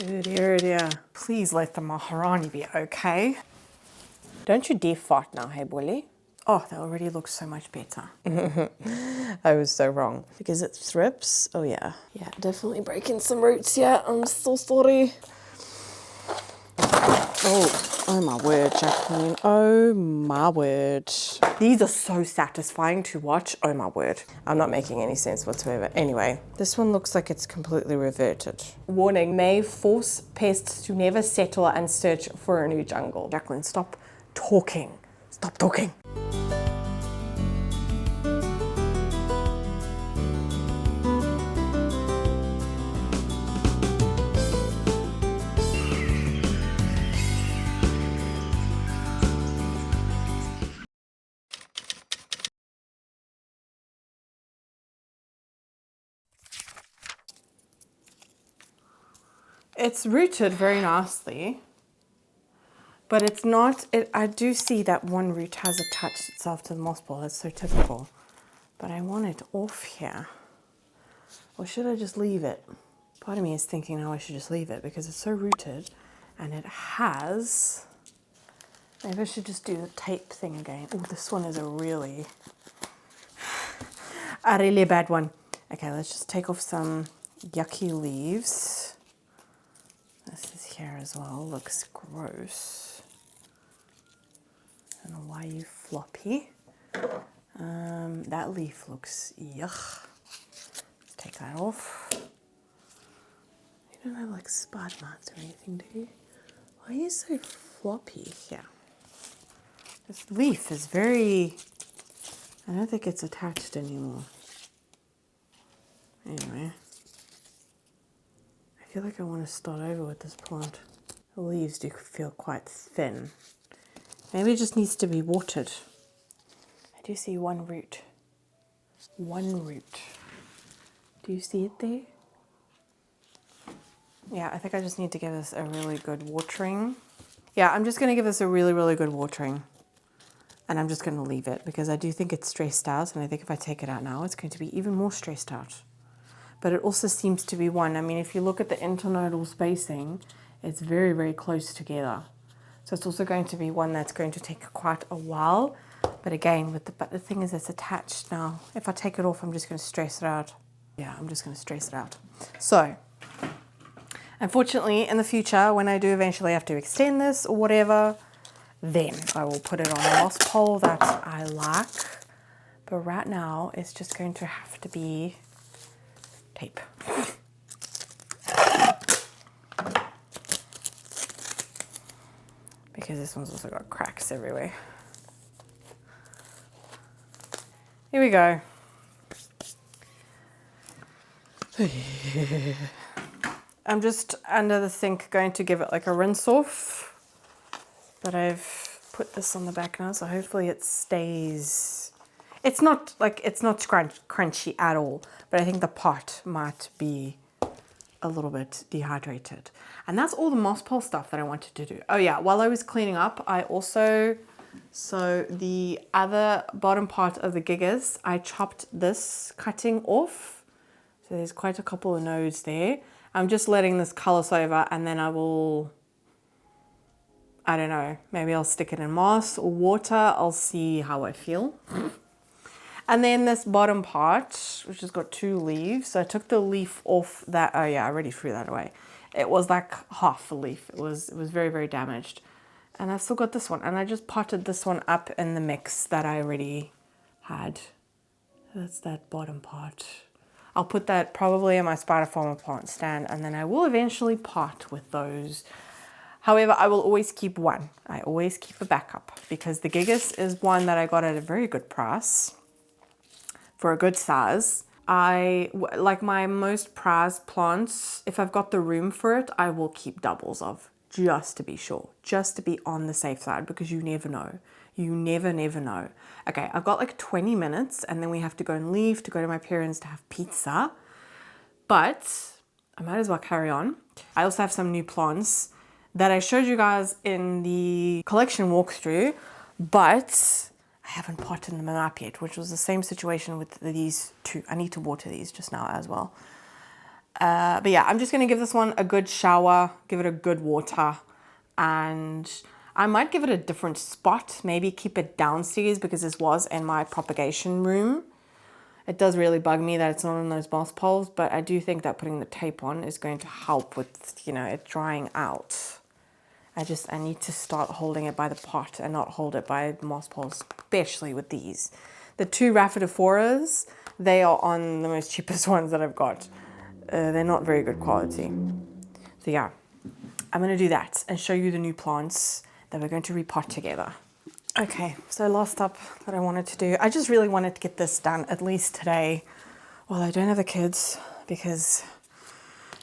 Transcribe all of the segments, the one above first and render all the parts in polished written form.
Oh dear, dear. Please let the Maharani be okay. Don't you dare fart now, hey bully. Oh, that already looks so much better. I was so wrong. Because it thrips. Oh yeah. Yeah, definitely breaking some roots here. I'm so sorry. Oh my word, Jacqueline. Oh my word. These are so satisfying to watch. Oh my word. I'm not making any sense whatsoever. Anyway, this one looks like it's completely reverted. Warning, may force pests to never settle and search for a new jungle. Jacqueline, stop talking. Stop talking. It's rooted very nicely, but it's not, I do see that one root has attached itself to the moss ball. That's so typical. But I want it off here. Or should I just leave it? Part of me is thinking now I should just leave it because it's so rooted and it has, maybe I should just do the tape thing again. Oh, this one is a really bad one. Okay, let's just take off some yucky leaves. This is here as well, looks gross. I don't know why you floppy. That leaf looks yuck. Let's take that off. You don't have like spot marks or anything, do you? Why are you so floppy here? This leaf is very, I don't think it's attached anymore. Anyway. I feel like I want to start over with this plant. The leaves do feel quite thin. Maybe it just needs to be watered. I do see one root. One root. Do you see it there? Yeah, I think I just need to give this a really good watering. Yeah, I'm just going to give this a really, really good watering. And I'm just going to leave it because I do think it's stressed out. And I think if I take it out now, it's going to be even more stressed out. But it also seems to be one. I mean, if you look at the internodal spacing, it's very, very close together. So it's also going to be one that's going to take quite a while. But again, but the thing is it's attached now. If I take it off, I'm just going to stress it out. Yeah, I'm just going to stress it out. So, unfortunately, in the future, when I do eventually have to extend this or whatever, then I will put it on a moss pole that I like. But right now, it's just going to have to be tape. Because this one's also got cracks everywhere. Here we go. I'm just under the sink going to give it like a rinse off. But I've put this on the back now, so hopefully it stays. It's not crunchy at all, but I think the pot might be a little bit dehydrated. And that's all the moss pole stuff that I wanted to do. Oh yeah, while I was cleaning up, I also, so the other bottom part of the gigas, I chopped this cutting off. So there's quite a couple of nodes there. I'm just letting this callus over and then I will, I don't know, maybe I'll stick it in moss or water. I'll see how I feel. And then this bottom part, which has got 2 leaves. So I took the leaf off that. Oh yeah, I already threw that away. It was like half a leaf. It was very, very damaged. And I've still got this one. And I just potted this one up in the mix that I already had. That's that bottom part. I'll put that probably in my spider farmer plant stand. And then I will eventually pot with those. However, I will always keep one. I always keep a backup. Because the gigas is one that I got at a very good price. For a good size. Like my most prized plants, if I've got the room for it, I will keep doubles of, just to be sure, just to be on the safe side, because you never know. You never know. Okay, I've got like 20 minutes and then we have to go and leave to go to my parents to have pizza. But I might as well carry on. I also have some new plants that I showed you guys in the collection walkthrough, but I haven't potted them up yet, which was the same situation with these 2. I need to water these just now as well. But yeah, I'm just going to give this one a good shower, give it a good water, and I might give it a different spot, maybe keep it downstairs because this was in my propagation room. It does really bug me that it's not on those moss poles, but I do think that putting the tape on is going to help with, you know, it drying out. I need to start holding it by the pot and not hold it by the moss poles, especially with these. The two Raphidophoras, they are on the most cheapest ones that I've got. They're not very good quality. So yeah, I'm going to do that and show you the new plants that we're going to repot together. Okay, so last up that I wanted to do, I just really wanted to get this done at least today while I don't have the kids, because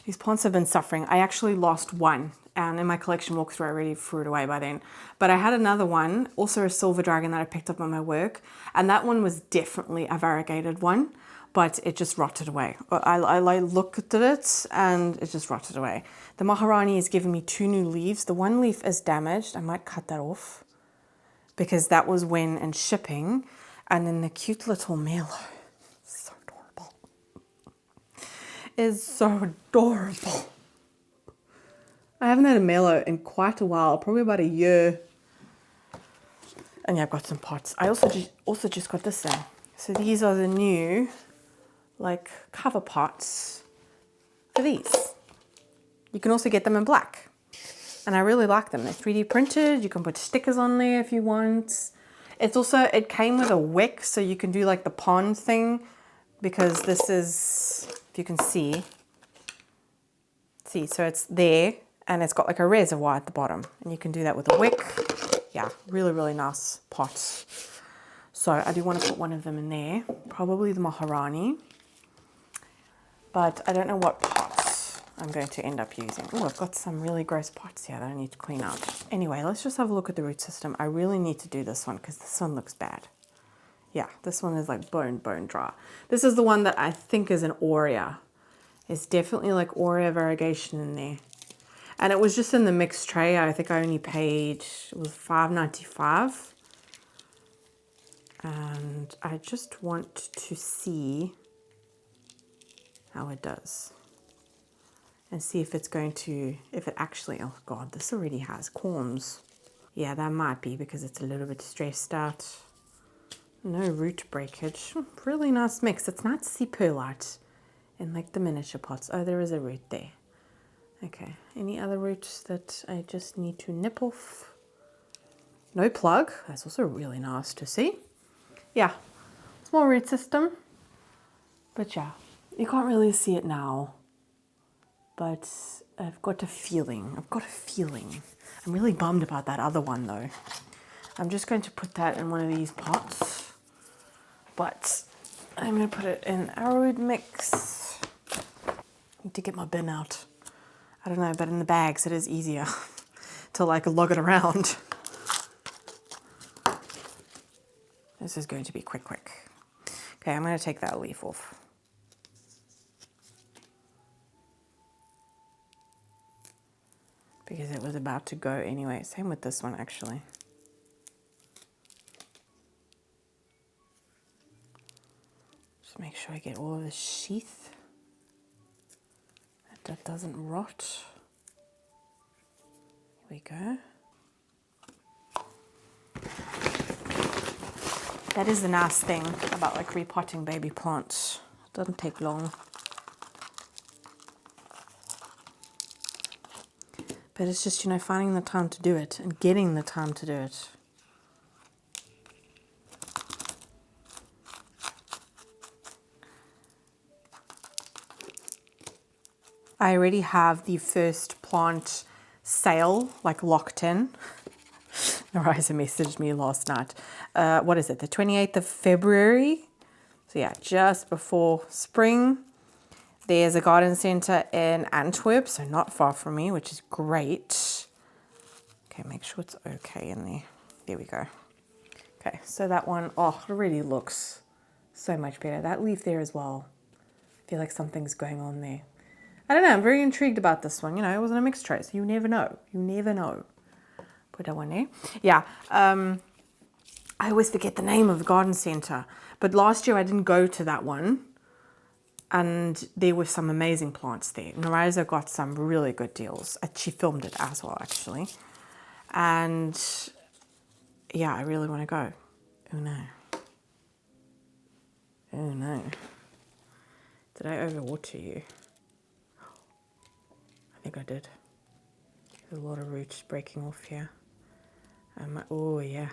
these plants have been suffering. I actually lost one, and in my collection walkthrough I already threw it away by then. But I had another one, also a silver dragon that I picked up on my work, and that one was definitely a variegated one, but it just rotted away. I looked at it and it just rotted away. The Maharani has given me 2 new leaves. The one leaf is damaged. I might cut that off because that was when in shipping. And then the cute little Melo, so adorable. Is so adorable. I haven't had a Melo in quite a while, probably about a year. And yeah, I've got some pots. I also just got this in. So these are the new like cover pots for these. You can also get them in black. And I really like them. They're 3D printed. You can put stickers on there if you want. It's also, it came with a wick, so you can do like the pond thing, because this is, if you can see, so it's there and it's got like a reservoir at the bottom, and you can do that with a wick. Yeah, really, really nice pots. So I do want to put one of them in there, probably the Maharani, but I don't know what pots I'm going to end up using. Oh, I've got some really gross pots here that I need to clean out. Anyway, let's just have a look at the root system. I really need to do this one because this one looks bad. Yeah, this one is like bone dry. This is the one that I think is an Aurea. It's definitely like Aurea variegation in there. And it was just in the mixed tray. I think I only paid, it was $5.95. And I just want to see how it does. And see if it's going to, if it actually, oh God, this already has corms. Yeah, that might be because it's a little bit stressed out. No root breakage. Really nice mix. It's not sea perlite in like the miniature pots. Oh, there is a root there. Okay, any other roots that I just need to nip off? No plug. That's also really nice to see. Yeah, small root system. But yeah, you can't really see it now. But I've got a feeling. I'm really bummed about that other one though. I'm just going to put that in one of these pots. But I'm going to put it in our root mix. Need to get my bin out. I don't know, but in the bags it is easier to like lug it around. This is going to be quick. Okay, I'm going to take that leaf off. Because it was about to go anyway. Same with this one actually. Just make sure I get all of the sheath. That doesn't rot. Here we go. That is the nice thing about like repotting baby plants. It doesn't take long. But it's just, you know, finding the time to do it and getting the time to do it. I already have the first plant sale like locked in. Narisa messaged me last night. What is it? The 28th of February. So yeah, just before spring. There's a garden center in Antwerp, so not far from me, which is great. Okay, make sure it's okay in there. There we go. Okay, so that one, oh, it already looks so much better. That leaf there as well. I feel like something's going on there. I don't know, I'm very intrigued about this one. You know, it wasn't a mixed tray, so you never know. You never know. Put that one there. Yeah, I always forget the name of the garden center. But last year I didn't go to that one. And there were some amazing plants there. Naraiza got some really good deals. She filmed it as well, actually. And yeah, I really want to go. Oh no. Oh no. Did I overwater you? I think I did. There's a lot of roots breaking off here. Oh yeah.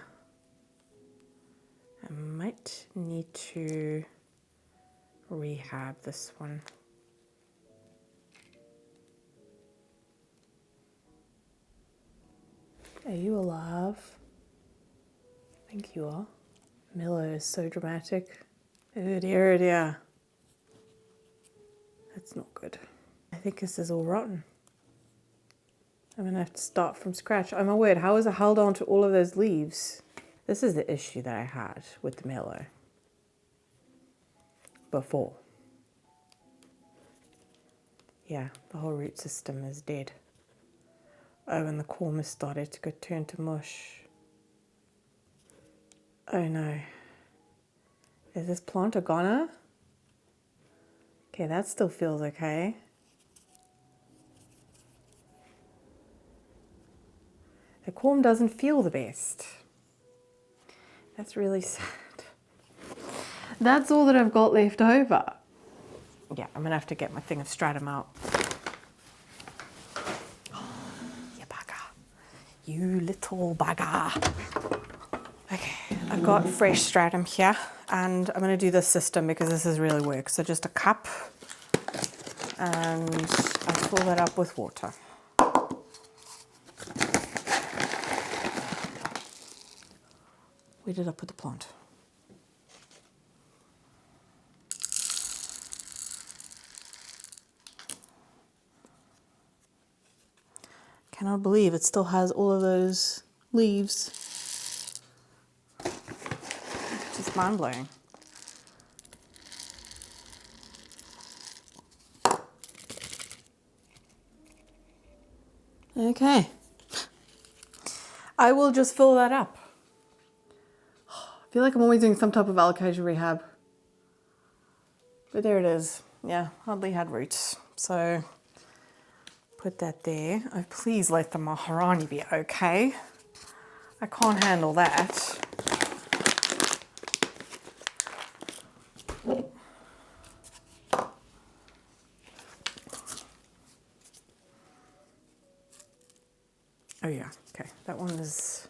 I might need to rehab this one. Are you alive? I think you are. Miller is so dramatic. Oh dear, oh dear. That's not good. I think this is all rotten. I'm gonna have to start from scratch. Oh my word, how has it held on to all of those leaves? This is the issue that I had with the Miller before. Yeah, the whole root system is dead. Oh, and the corm has started to go turn to mush. Oh no. Is this plant a goner? Okay, that still feels okay. The corm doesn't feel the best. That's really sad. That's all that I've got left over. Yeah, I'm gonna have to get my thing of stratum out. You bugger. You little bugger. Okay, I've got fresh stratum here, and I'm gonna do this system because this has really worked. So just a cup, and I fill that up with water. Where did I put the plant? Cannot believe it still has all of those leaves. Just mind blowing. Okay. I will just fill that up. I feel like I'm always doing some type of Alocasia rehab. But there it is. Yeah, hardly had roots. So put that there. Oh, please let the Maharani be okay. I can't handle that. Oh yeah, okay, that one is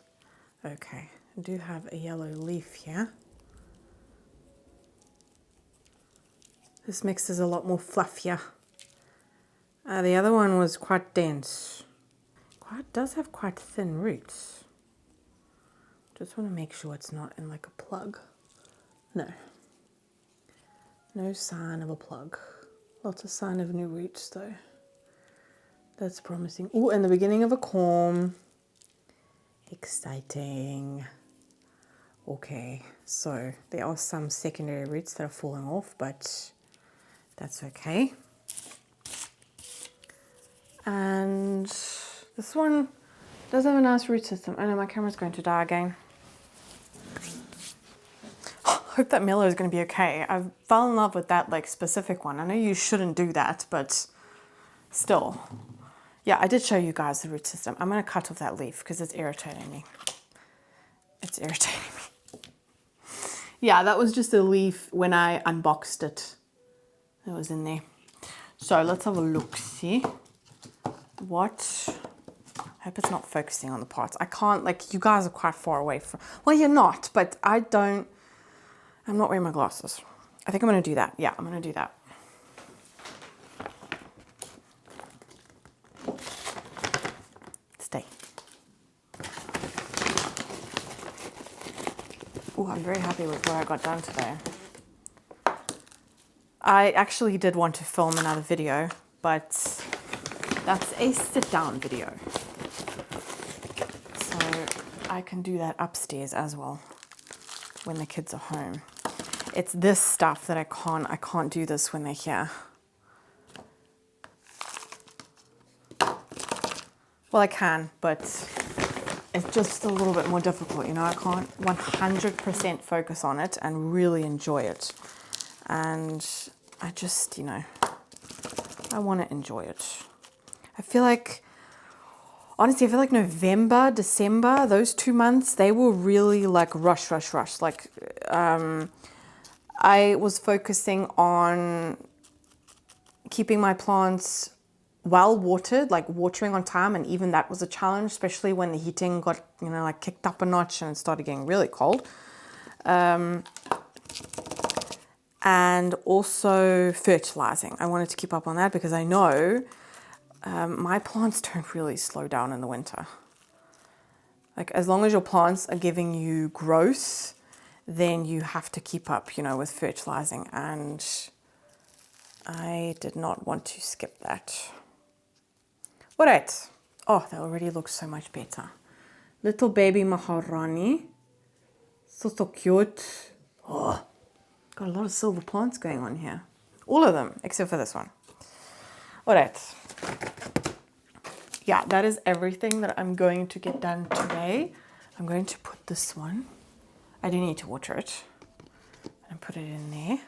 okay. I do have a yellow leaf here. This mix is a lot more fluffier. The other one was quite dense. Does have quite thin roots. Just want to make sure it's not in like a plug. No. No sign of a plug. Lots of sign of new roots though. That's promising. Oh, and the beginning of a corm. Exciting. Okay, so there are some secondary roots that are falling off, but that's okay. And this one does have a nice root system. I know my camera's going to die again. Hope that Miller is going to be okay. I fell in love with that like specific one. I know you shouldn't do that, but still. Yeah, I did show you guys the root system. I'm going to cut off that leaf because it's irritating me. It's irritating me. Yeah, that was just a leaf when I unboxed it. It was in there. So let's have a look, see what, I hope it's not focusing on the parts. I can't, like, you guys are quite far away from, well, you're not, but I'm not wearing my glasses. I think I'm going to do that. Yeah, I'm going to do that. Stay. Oh, I'm very happy with what I got done today. I actually did want to film another video, but that's a sit-down video. So I can do that upstairs as well when the kids are home. It's this stuff that I can't do this when they're here. Well, I can, but it's just a little bit more difficult, you know. I can't 100% focus on it and really enjoy it. And I just, you know, I want to enjoy it. I feel like, honestly, I feel like November, December, those 2 months, they were really like rush. Like, I was focusing on keeping my plants well watered, like watering on time, and even that was a challenge, especially when the heating got, you know, like kicked up a notch and it started getting really cold. And also fertilizing. I wanted to keep up on that because I know my plants don't really slow down in the winter. Like, as long as your plants are giving you growth, then you have to keep up, you know, with fertilizing, and I did not want to skip that. All right. Oh, that already looks so much better. Little baby Maharani. So cute. Oh, got a lot of silver plants going on here. All of them, except for this one. All right. Yeah, that is everything that I'm going to get done today. I'm going to put this one. I do need to water it. And put it in there.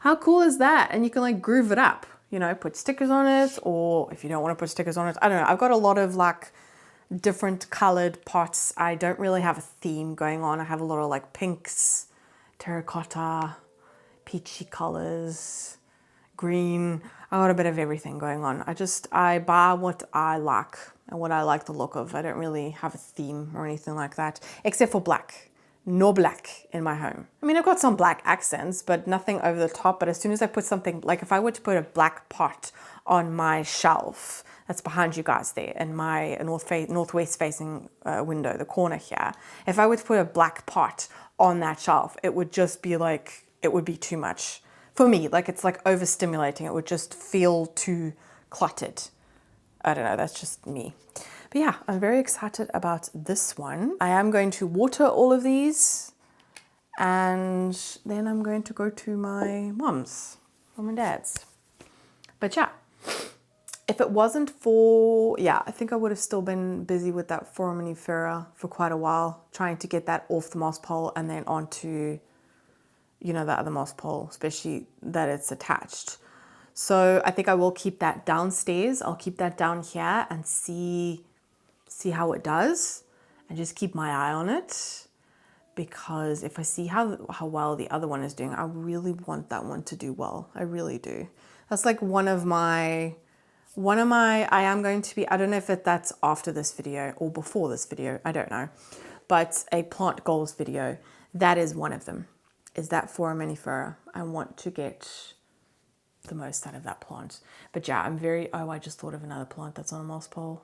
How cool is that? And you can like groove it up, you know, put stickers on it, or if you don't want to put stickers on it, I don't know. I've got a lot of like different colored pots. I don't really have a theme going on. I have a lot of like pinks, terracotta, peachy colors, green. I got a bit of everything going on. I buy what I like and what I like the look of. I don't really have a theme or anything like that, except for black. No black in my home. I mean, I've got some black accents, but nothing over the top. But as soon as I put something, like if I were to put a black pot on my shelf that's behind you guys there in my northwest facing window, the corner here, if I were to put a black pot on that shelf, it would just be like, it would be too much for me. Like, it's like overstimulating. It would just feel too cluttered. I don't know, that's just me. But yeah, I'm very excited about this one. I am going to water all of these, and then I'm going to go to my mom's, mom and dad's. But yeah, if it wasn't for, yeah, I think I would have still been busy with that foraminifera for quite a while, trying to get that off the moss pole and then onto, you know, the other moss pole, especially that it's attached. So I think I will keep that downstairs. I'll keep that down here and see how it does, and just keep my eye on it, because if I see how well the other one is doing, I really want that one to do well. I really do. That's like one of my, I am going to be, I don't know if that's after this video or before this video, I don't know, but a plant goals video, that is one of them, is that foraminifera. I want to get the most out of that plant. But yeah, I just thought of another plant that's on a moss pole.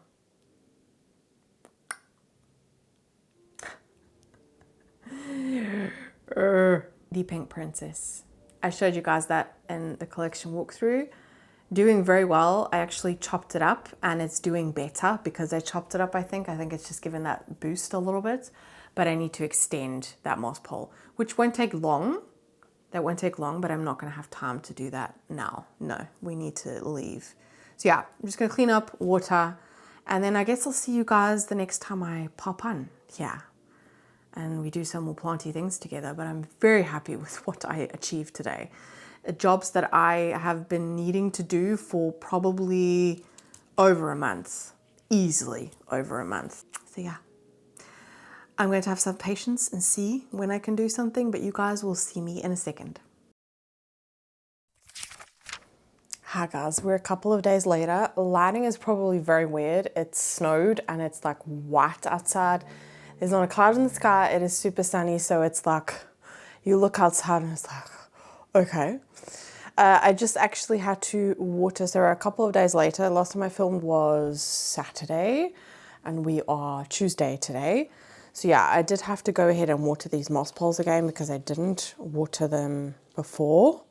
The Pink Princess. I showed you guys that in the collection walkthrough. Doing very well. I actually chopped it up and it's doing better because I chopped it up, I think. I think it's just given that boost a little bit. But I need to extend that moss pole, which won't take long. That won't take long, but I'm not going to have time to do that now. No, we need to leave. So yeah, I'm just going to clean up, water, and then I guess I'll see you guys the next time I pop on. Yeah. And we do some more planty things together, but I'm very happy with what I achieved today. Jobs that I have been needing to do for probably over a month, easily over a month. So yeah, I'm going to have some patience and see when I can do something, but you guys will see me in a second. Hi guys, we're a couple of days later. Lighting is probably very weird. It's snowed and it's like white outside. There's not a cloud in the sky. It is super sunny, so it's like you look outside and it's like, okay. I just actually had to water, so we're a couple of days later. Last time I filmed was Saturday and we are Tuesday today. So yeah, I did have to go ahead and water these moss poles again because I didn't water them before.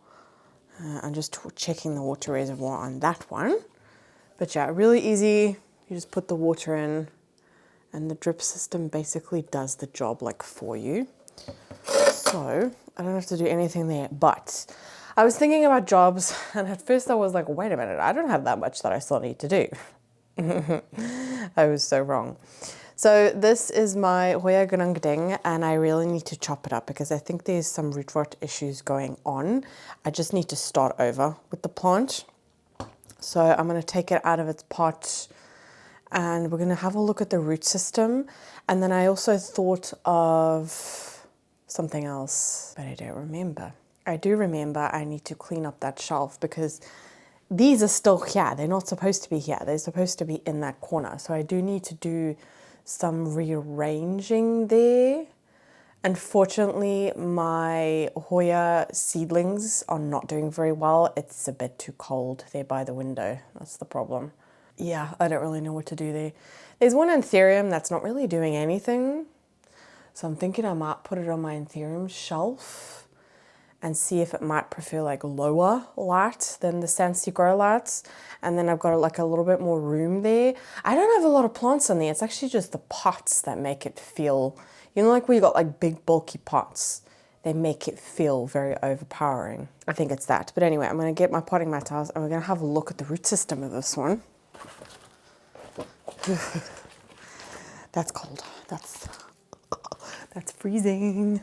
I'm just checking the water reservoir on that one. But yeah, really easy. You just put the water in and the drip system basically does the job like for you. So I don't have to do anything there, but I was thinking about jobs and at first I was like, wait a minute, I don't have that much that I still need to do. I was so wrong. So this is my Hoya ding, and I really need to chop it up because I think there's some root rot issues going on. I just need to start over with the plant. So I'm going to take it out of its pot and we're going to have a look at the root system. And then I also thought of something else, but I don't remember. I do remember I need to clean up that shelf because these are still here. They're not supposed to be here. They're supposed to be in that corner. So I do need to do some rearranging there. Unfortunately, my Hoya seedlings are not doing very well. It's a bit too cold there by the window. That's the problem. Yeah, I don't really know what to do there. There's one Anthurium that's not really doing anything. So I'm thinking I might put it on my Anthurium shelf and see if it might prefer like lower light than the SANSI grow lights. And then I've got like a little bit more room there. I don't have a lot of plants in there. It's actually just the pots that make it feel, you know, like where you got like big bulky pots. They make it feel very overpowering. I think it's that. But anyway, I'm going to get my potting mat out and we're going to have a look at the root system of this one. That's cold. That's freezing.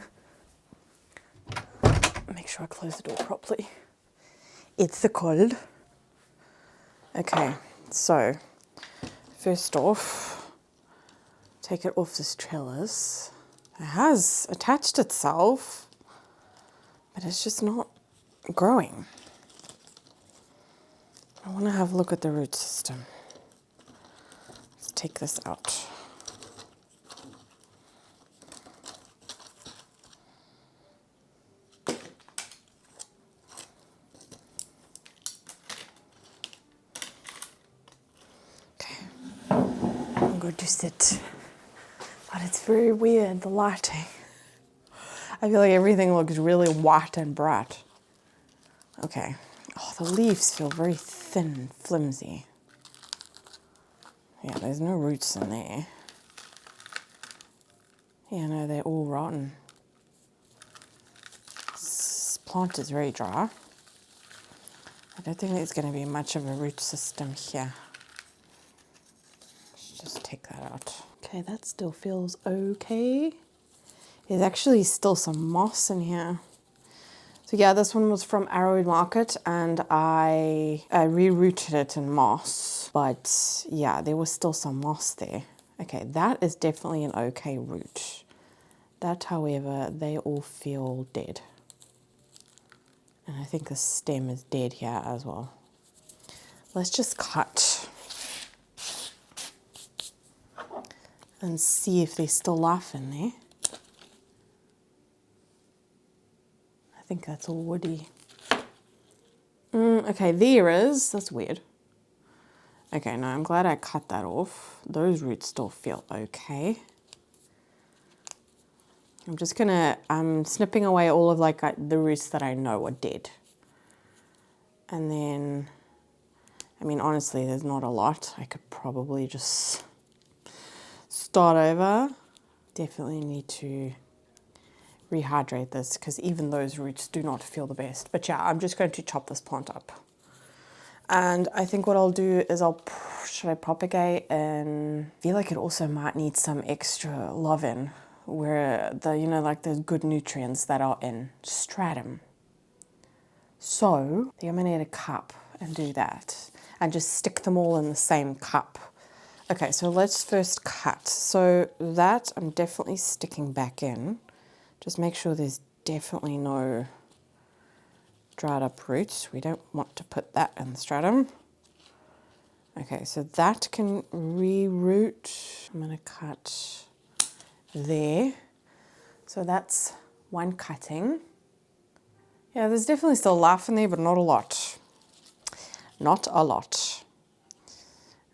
Make sure I close the door properly. It's the cold. Okay, so first off, take it off this trellis. It has attached itself, but it's just not growing. I want to have a look at the root system. Let's take this out. Going to sit, but it's very weird, the lighting. I feel like everything looks really white and bright. Okay. Oh, the leaves feel very thin and flimsy. Yeah, there's no roots in there. Yeah, no, they're all rotten. This plant is very dry. I don't think there's going to be much of a root system here. Just take that out. Okay, that still feels okay. There's actually still some moss in here. So yeah, this one was from Arrowwood Market and I rerouted it in moss. But yeah, there was still some moss there. Okay, that is definitely an okay root. That, however, they all feel dead. And I think the stem is dead here as well. Let's just cut and see if there's still life in there. I think that's all woody. Okay, there is. That's weird. Okay, no, I'm glad I cut that off. Those roots still feel okay. I'm snipping away all of like the roots that I know are dead. And then, I mean, honestly, there's not a lot. I could probably just start over. Definitely need to rehydrate this because even those roots do not feel the best. But yeah, I'm just going to chop this plant up. And I think what I'll do is should I propagate? And I feel like it also might need some extra love in where like there's good nutrients that are in stratum. So I think I'm gonna get a cup and do that and just stick them all in the same cup. Okay, so let's first cut. So that I'm definitely sticking back in. Just make sure there's definitely no dried up roots. We don't want to put that in the stratum. Okay, so that can reroot. I'm gonna cut there. So that's one cutting. Yeah, there's definitely still life in there, but not a lot. Not a lot.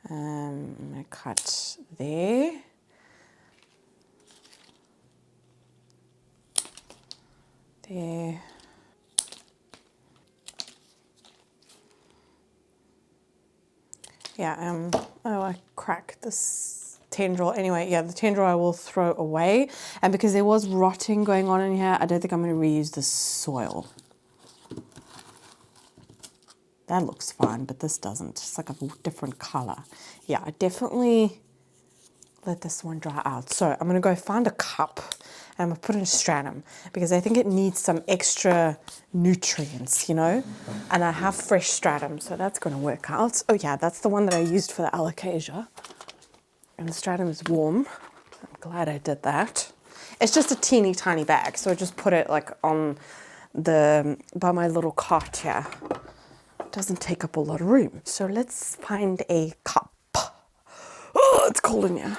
I'm gonna cut there. There. Yeah, oh, I cracked this tendril. Anyway, yeah, the tendril I will throw away. And because there was rotting going on in here, I don't think I'm going to reuse the soil. That looks fine, but this doesn't. It's like a different color. Yeah, I definitely, let this one dry out. So I'm gonna go find a cup and I'm gonna put in a stratum because I think it needs some extra nutrients, you know? And I have fresh stratum, so that's gonna work out. Oh yeah, that's the one that I used for the Alocasia. And the stratum is warm. I'm glad I did that. It's just a teeny tiny bag, so I just put it like on by my little cart here. It doesn't take up a lot of room. So let's find a cup. Oh, it's cold in here.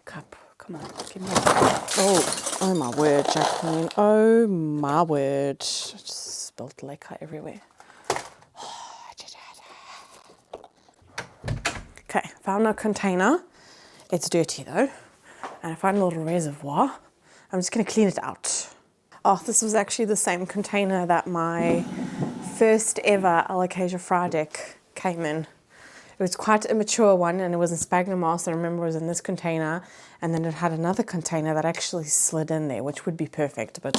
Cup, come on, give me that. Oh my word, Jacqueline. Oh my word. I just spilled liquor everywhere. Okay, found a container. It's dirty though. And I found a little reservoir. I'm just gonna clean it out. Oh, this was actually the same container that my first ever Alocasia Friedek came in. It was quite a mature one and it was in sphagnum moss. I remember it was in this container and then it had another container that actually slid in there, which would be perfect, but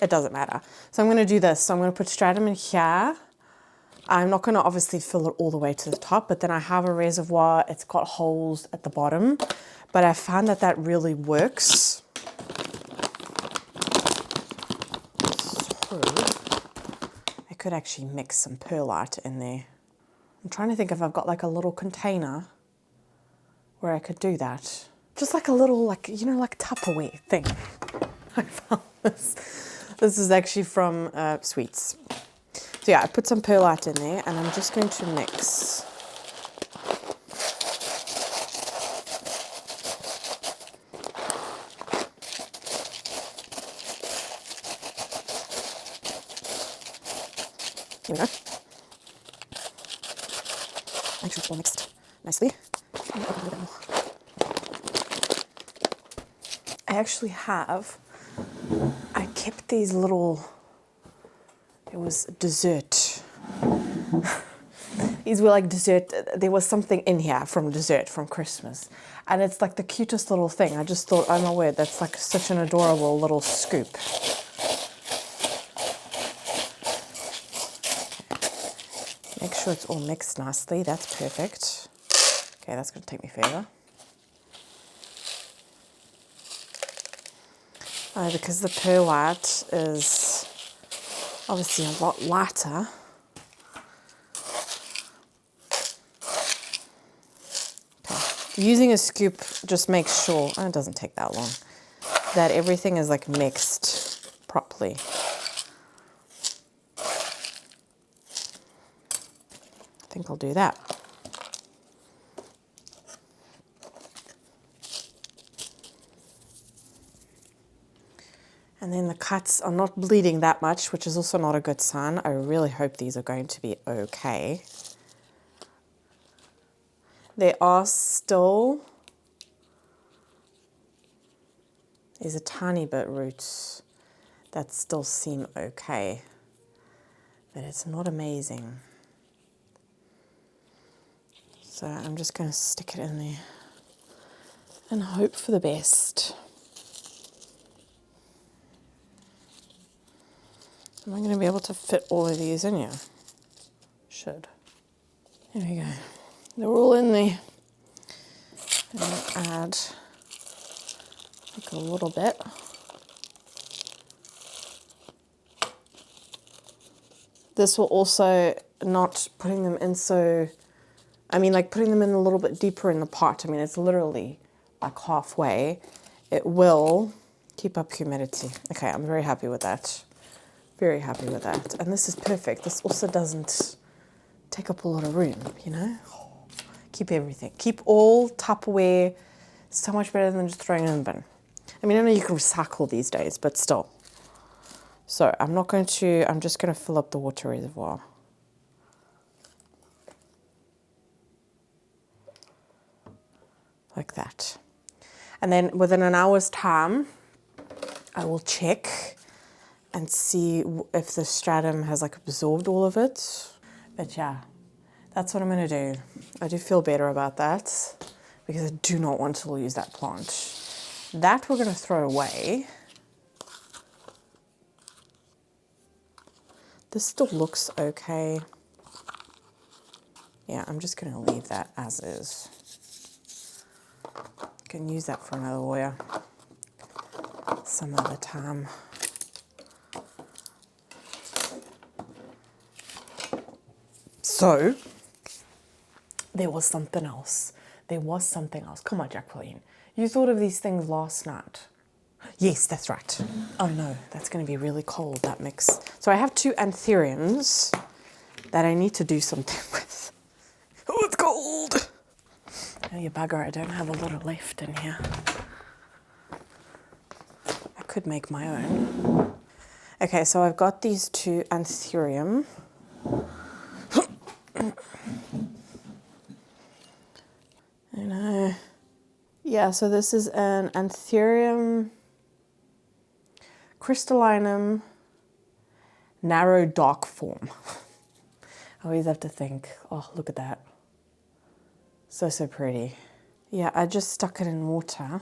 it doesn't matter. So I'm gonna do this. So I'm gonna put stratum in here. I'm not gonna obviously fill it all the way to the top, but then I have a reservoir. It's got holes at the bottom, but I found that that really works. So I could actually mix some perlite in there. I'm trying to think if I've got like a little container where I could do that. Just like a little, like, you know, like Tupperware thing. I found this. This is actually from Sweets. So yeah, I put some perlite in there and I'm just going to mix. Here we go. Make sure it's all mixed nicely. I actually I kept these little, it was dessert. These were like dessert, there was something in here from dessert from Christmas. And it's like the cutest little thing. I just thought, oh my word, that's like such an adorable little scoop. Make sure it's all mixed nicely, that's perfect. Okay, that's gonna take me further. Because the perlite is obviously a lot lighter. Okay. Using a scoop just makes sure, it doesn't take that long, that everything is like mixed properly. I think I'll do that. And then the cuts are not bleeding that much, which is also not a good sign. I really hope these are going to be okay. There are still, there's a tiny bit roots that still seem okay, but it's not amazing. So I'm just going to stick it in there and hope for the best. Am I going to be able to fit all of these in here? Should. There we go. They're all in there. And I'll add like a little bit. This will also not putting them in so, I mean like putting them in a little bit deeper in the pot. I mean it's literally like halfway. It will keep up humidity. Okay, I'm very happy with that. Very happy with that. And this is perfect. This also doesn't take up a lot of room, you know? Keep everything. Keep all Tupperware. So much better than just throwing it in the bin. I mean, I know you can recycle these days, but still. So I'm just going to fill up the water reservoir. Like that. And then within an hour's time, I will check and see if the stratum has like absorbed all of it. But yeah, that's what I'm gonna do. I do feel better about that because I do not want to lose that plant. That we're gonna throw away. This still looks okay. Yeah, I'm just going to leave that as is. Can use that for another Hoya some other time. So, there was something else. There was something else. Come on, Jacqueline. You thought of these things last night. Yes, that's right. Oh no, that's going to be really cold, that mix. So I have 2 Anthuriums that I need to do something with. Oh, it's cold. Oh, you bugger, I don't have a lot left in here. I could make my own. Okay, so I've got these 2 Anthurium. I know. Yeah, so this is an Anthurium crystallinum narrow dark form. I always have to think, oh, look at that. So, so pretty. Yeah, I just stuck it in water,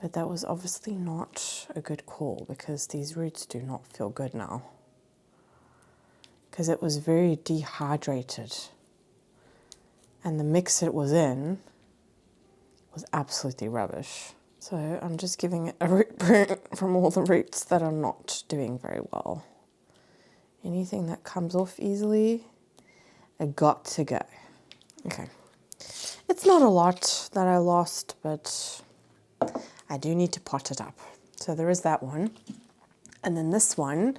but that was obviously not a good call because these roots do not feel good now. Because it was very dehydrated. And the mix it was in was absolutely rubbish. So I'm just giving it a root prune from all the roots that are not doing very well. Anything that comes off easily, I got to go. Okay. It's not a lot that I lost, but I do need to pot it up. So there is that one. And then this one,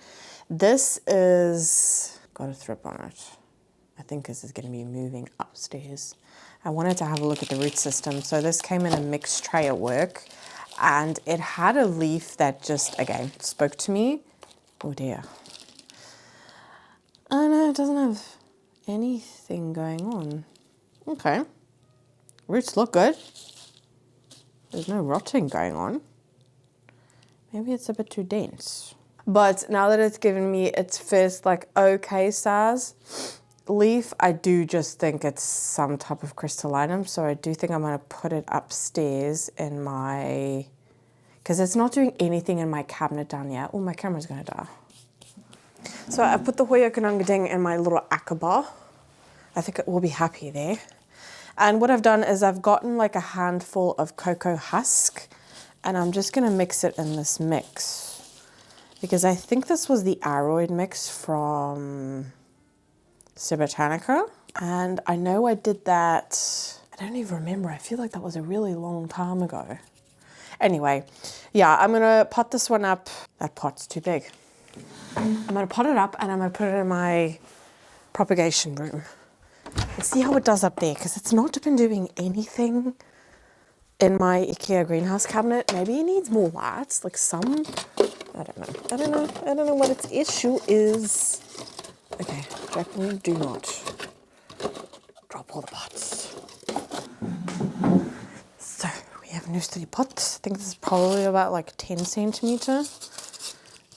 this is, got a thrip on it. I think this is going to be moving upstairs. I wanted to have a look at the root system. So this came in a mixed tray at work and it had a leaf that just, again, spoke to me. Oh dear. Oh no, it doesn't have anything going on. Okay. Roots look good. There's no rotting going on. Maybe it's a bit too dense. But now that it's given me its first like okay size leaf, I do just think it's some type of crystallinum. So I do think I'm going to put it upstairs in my, because it's not doing anything in my cabinet down here. Oh, my camera's going to die. So I put the Hoya Kanungading in my little akaba. I think it will be happy there. And what I've done is I've gotten like a handful of cocoa husk and I'm just going to mix it in this mix because I think this was the aroid mix from Botanica. And I know I did that, I don't even remember. I feel like that was a really long time ago. Anyway, yeah, I'm going to pot this one up. That pot's too big. I'm going to pot it up and I'm going to put it in my propagation room. And see how it does up there, because it's not been doing anything in my IKEA greenhouse cabinet. Maybe it needs more lights, like some, I don't know what its issue is. Okay, Jacqueline, do not drop all the pots. So, we have a nursery pot. I think this is probably about like 10 centimeter.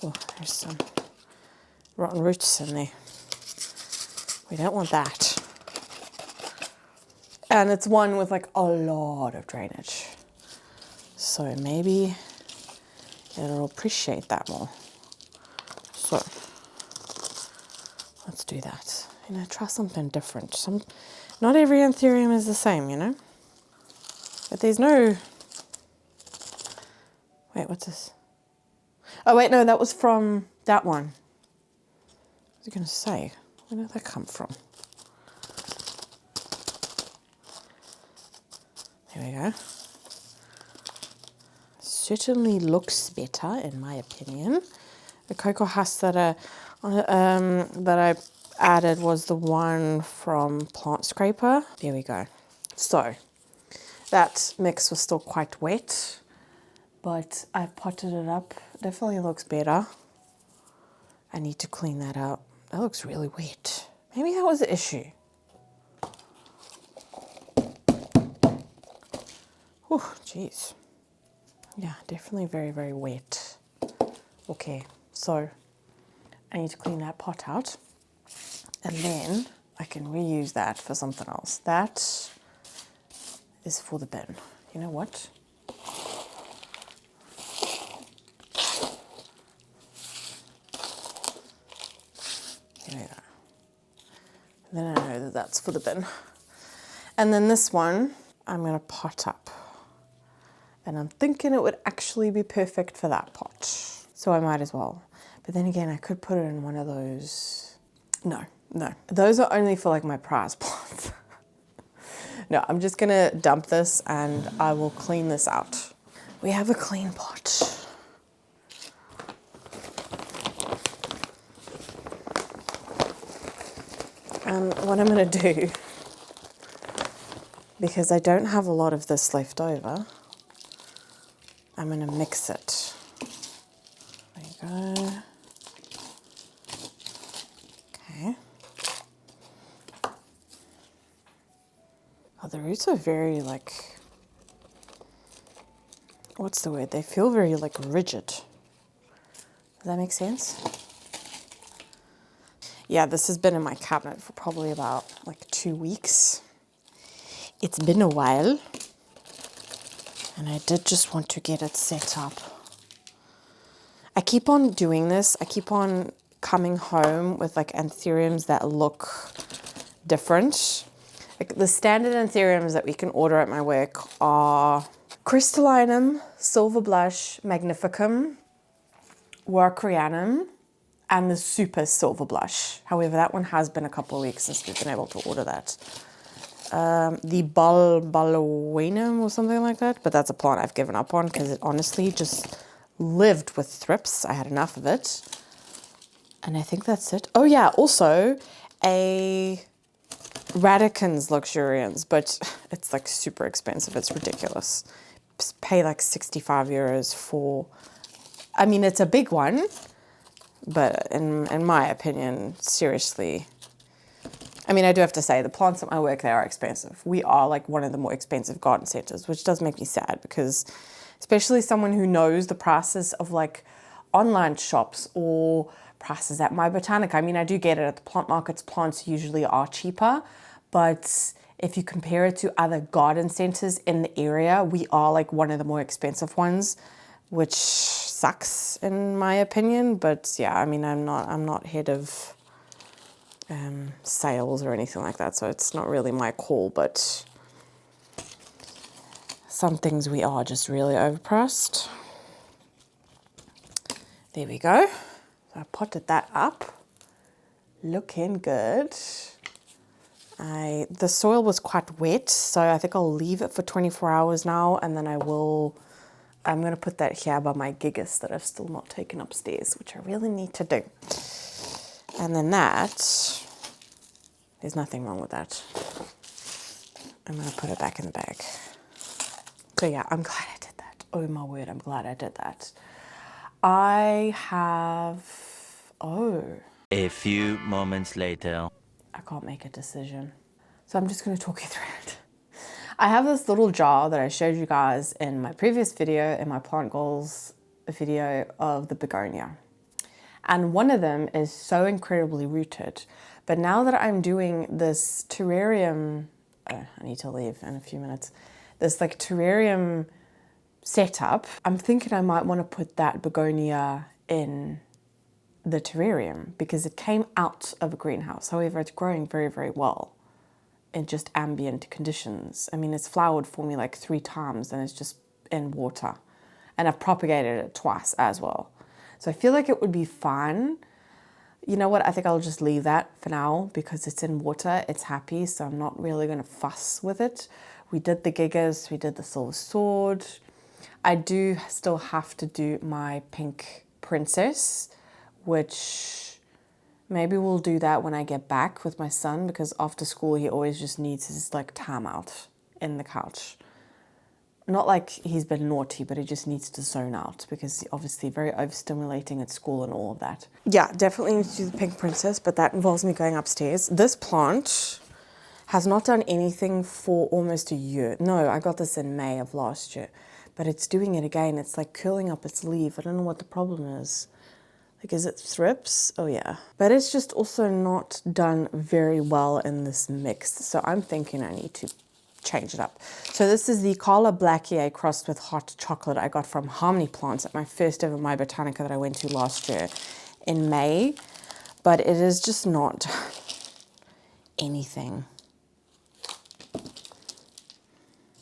Oh, there's some rotten roots in there. We don't want that. And it's one with like a lot of drainage. So maybe it'll appreciate that more. So let's do that. You know, try something different. Not every Anthurium is the same, you know? But there's no, wait, what's this? Oh wait, no, that was from that one. What was I gonna say? Where did that come from? There we go. Certainly looks better, in my opinion. The cocoa husk that I added was the one from Planspectrum. There we go. So that mix was still quite wet, but I potted it up. Definitely looks better. I need to clean that up. That looks really wet. Maybe that was the issue. Oh, jeez. Yeah, definitely very, very wet. Okay, so I need to clean that pot out and then I can reuse that for something else. That is for the bin. You know what? There we go. Then I know that that's for the bin. And then this one, I'm going to pot up. And I'm thinking it would actually be perfect for that pot. So I might as well. But then again, I could put it in one of those. No. Those are only for like my prize plants. No, I'm just gonna dump this and I will clean this out. We have a clean pot. And what I'm gonna do, because I don't have a lot of this left over, I'm gonna mix it. There you go. Okay. Oh, the roots are very like, what's the word? They feel very like rigid. Does that make sense? Yeah, this has been in my cabinet for probably about like 2 weeks. It's been a while. And I did just want to get it set up. I keep on doing this. I keep on coming home with like anthuriums that look different. Like the standard anthuriums that we can order at my work are crystallinum, silver blush, magnificum, workrianum, and the super silver blush. However, that one has been a couple of weeks since we've been able to order that. The balbaluenum or something like that, but that's a plant I've given up on because it honestly just lived with thrips. I had enough of it. And I think that's it. Oh yeah, also a Radicans luxurians, but it's like super expensive. It's ridiculous. Pay like 65 euros for, I mean, it's a big one, but in my opinion, seriously, I mean, I do have to say, the plants at my work, they are expensive. We are like one of the more expensive garden centers, which does make me sad because especially someone who knows the prices of like online shops or prices at My Botanica. I mean, I do get it at the plant markets, plants usually are cheaper, but if you compare it to other garden centers in the area, we are like one of the more expensive ones, which sucks in my opinion. But yeah, I mean, I'm not head of sales or anything like that, so it's not really my call, but some things we are just really overpriced. There we go. So I potted that up, looking good. The soil was quite wet, so I think I'll leave it for 24 hours now, and then I'm going to put that here by my gigas that I've still not taken upstairs, which I really need to do. And then that, there's nothing wrong with that. I'm going to put it back in the bag. So yeah, I'm glad I did that. Oh my word, I'm glad I did that. I have, A few moments later. I can't make a decision. So I'm just going to talk you through it. I have this little jar that I showed you guys in my previous video, in my plant goals video of the begonia. And one of them is so incredibly rooted. But now that I'm doing this terrarium, I need to leave in a few minutes, this like terrarium setup, I'm thinking I might want to put that begonia in the terrarium because it came out of a greenhouse. However, it's growing very, very well in just ambient conditions. I mean, it's flowered for me like 3 times and it's just in water. And I've propagated it twice as well. So I feel like it would be fine. You know what, I think I'll just leave that for now because it's in water, it's happy, so I'm not really gonna fuss with it. We did the gigas, we did the silver sword. I do still have to do my pink princess, which maybe we'll do that when I get back with my son because after school he always just needs his like time out in the couch. Not like he's been naughty, but he just needs to zone out because obviously very overstimulating at school and all of that. Yeah, definitely need to do the pink princess, but that involves me going upstairs. This plant has not done anything for almost a year. No, I got this in May of last year, but it's doing it again. It's like curling up its leaf. I don't know what the problem is. Like, is it thrips? Oh yeah. But it's just also not done very well in this mix. So I'm thinking I need to change it up. So this is the Kala Blackie crossed with hot chocolate I got from Harmony Plants at my first ever My Botanica that I went to last year in May. But it is just not anything.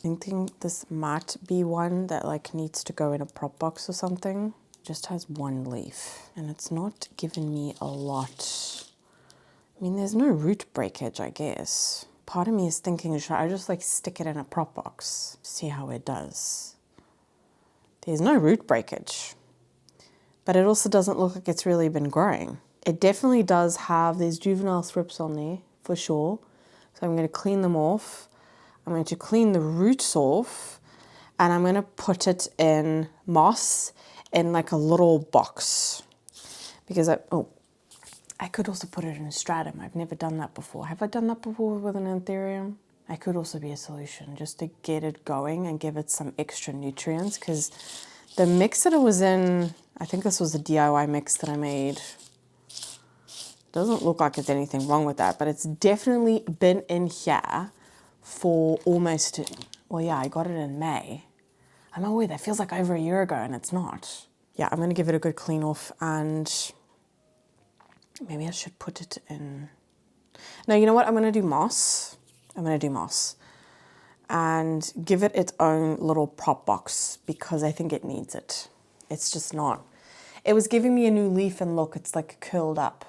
I think this might be one that like needs to go in a prop box or something. Just has one leaf and it's not giving me a lot. I mean, there's no root breakage, I guess. Part of me is thinking, should I just like stick it in a prop box, see how it does? There's no root breakage, but it also doesn't look like it's really been growing. It definitely does have these juvenile thrips on there for sure. So I'm going to clean them off. I'm going to clean the roots off and I'm going to put it in moss in like a little box because I could also put it in a stratum. I've never done that before. Have I done that before with an Anthurium? That could also be a solution just to get it going and give it some extra nutrients because the mix that it was in, I think this was a DIY mix that I made. Doesn't look like there's anything wrong with that, but it's definitely been in here for almost, well, yeah, I got it in May. I'm aware that feels like over a year ago and it's not. Yeah, I'm gonna give it a good clean off and maybe I should put it in. No, you know what? I'm gonna do moss. I'm gonna do moss and give it its own little prop box because I think it needs it. It's just not. It was giving me a new leaf and look, it's like curled up.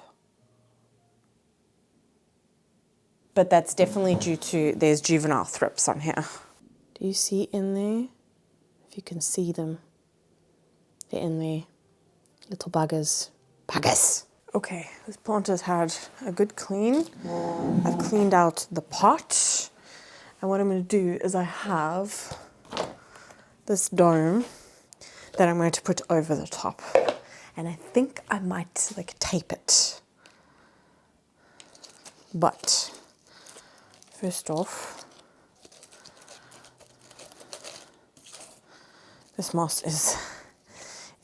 But that's definitely due to, there's juvenile thrips on here. Do you see in there? If you can see them. They're in there. Little buggers. Buggers! Okay, this plant has had a good clean. I've cleaned out the pot. And what I'm going to do is I have this dome that I'm going to put over the top. And I think I might like tape it. But first off, this moss is,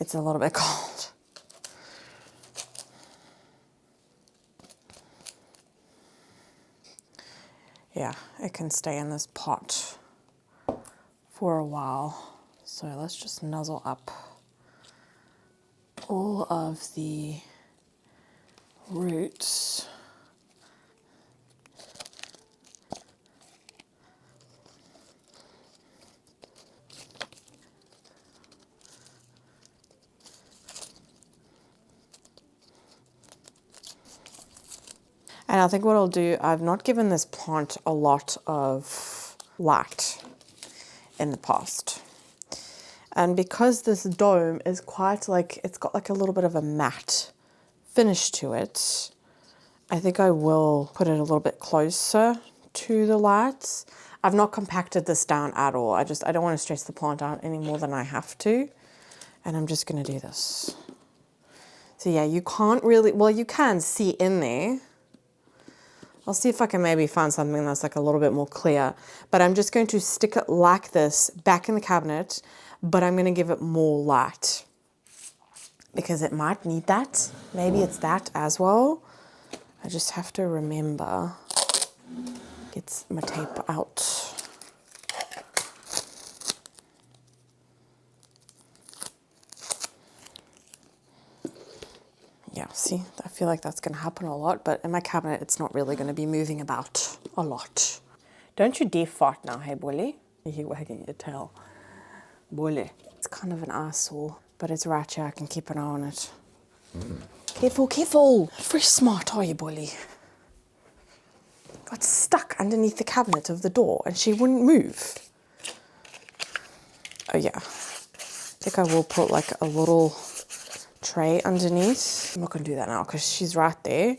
it's a little bit cold. Yeah, it can stay in this pot for a while. So let's just nuzzle up all of the roots. And I think what I'll do, I've not given this plant a lot of light in the past. And because this dome is quite like, it's got like a little bit of a matte finish to it, I think I will put it a little bit closer to the lights. I've not compacted this down at all. I don't want to stress the plant out any more than I have to. And I'm just gonna do this. So yeah, you can't really, well, you can see in there. I'll see if I can maybe find something that's like a little bit more clear, but I'm just going to stick it like this back in the cabinet, but I'm going to give it more light because it might need that. Maybe it's that as well. I just have to remember, get my tape out. Yeah, see, I feel like that's going to happen a lot, but in my cabinet, it's not really going to be moving about a lot. Don't you dare fart now, hey, bully. You're wagging your tail. Bully. It's kind of an eyesore, but it's right here. I can keep an eye on it. Careful, careful. Very smart, are you, bully? Got stuck underneath the cabinet of the door and she wouldn't move. Oh, yeah. I think I will put like a little tray underneath. I'm not going to do that now because she's right there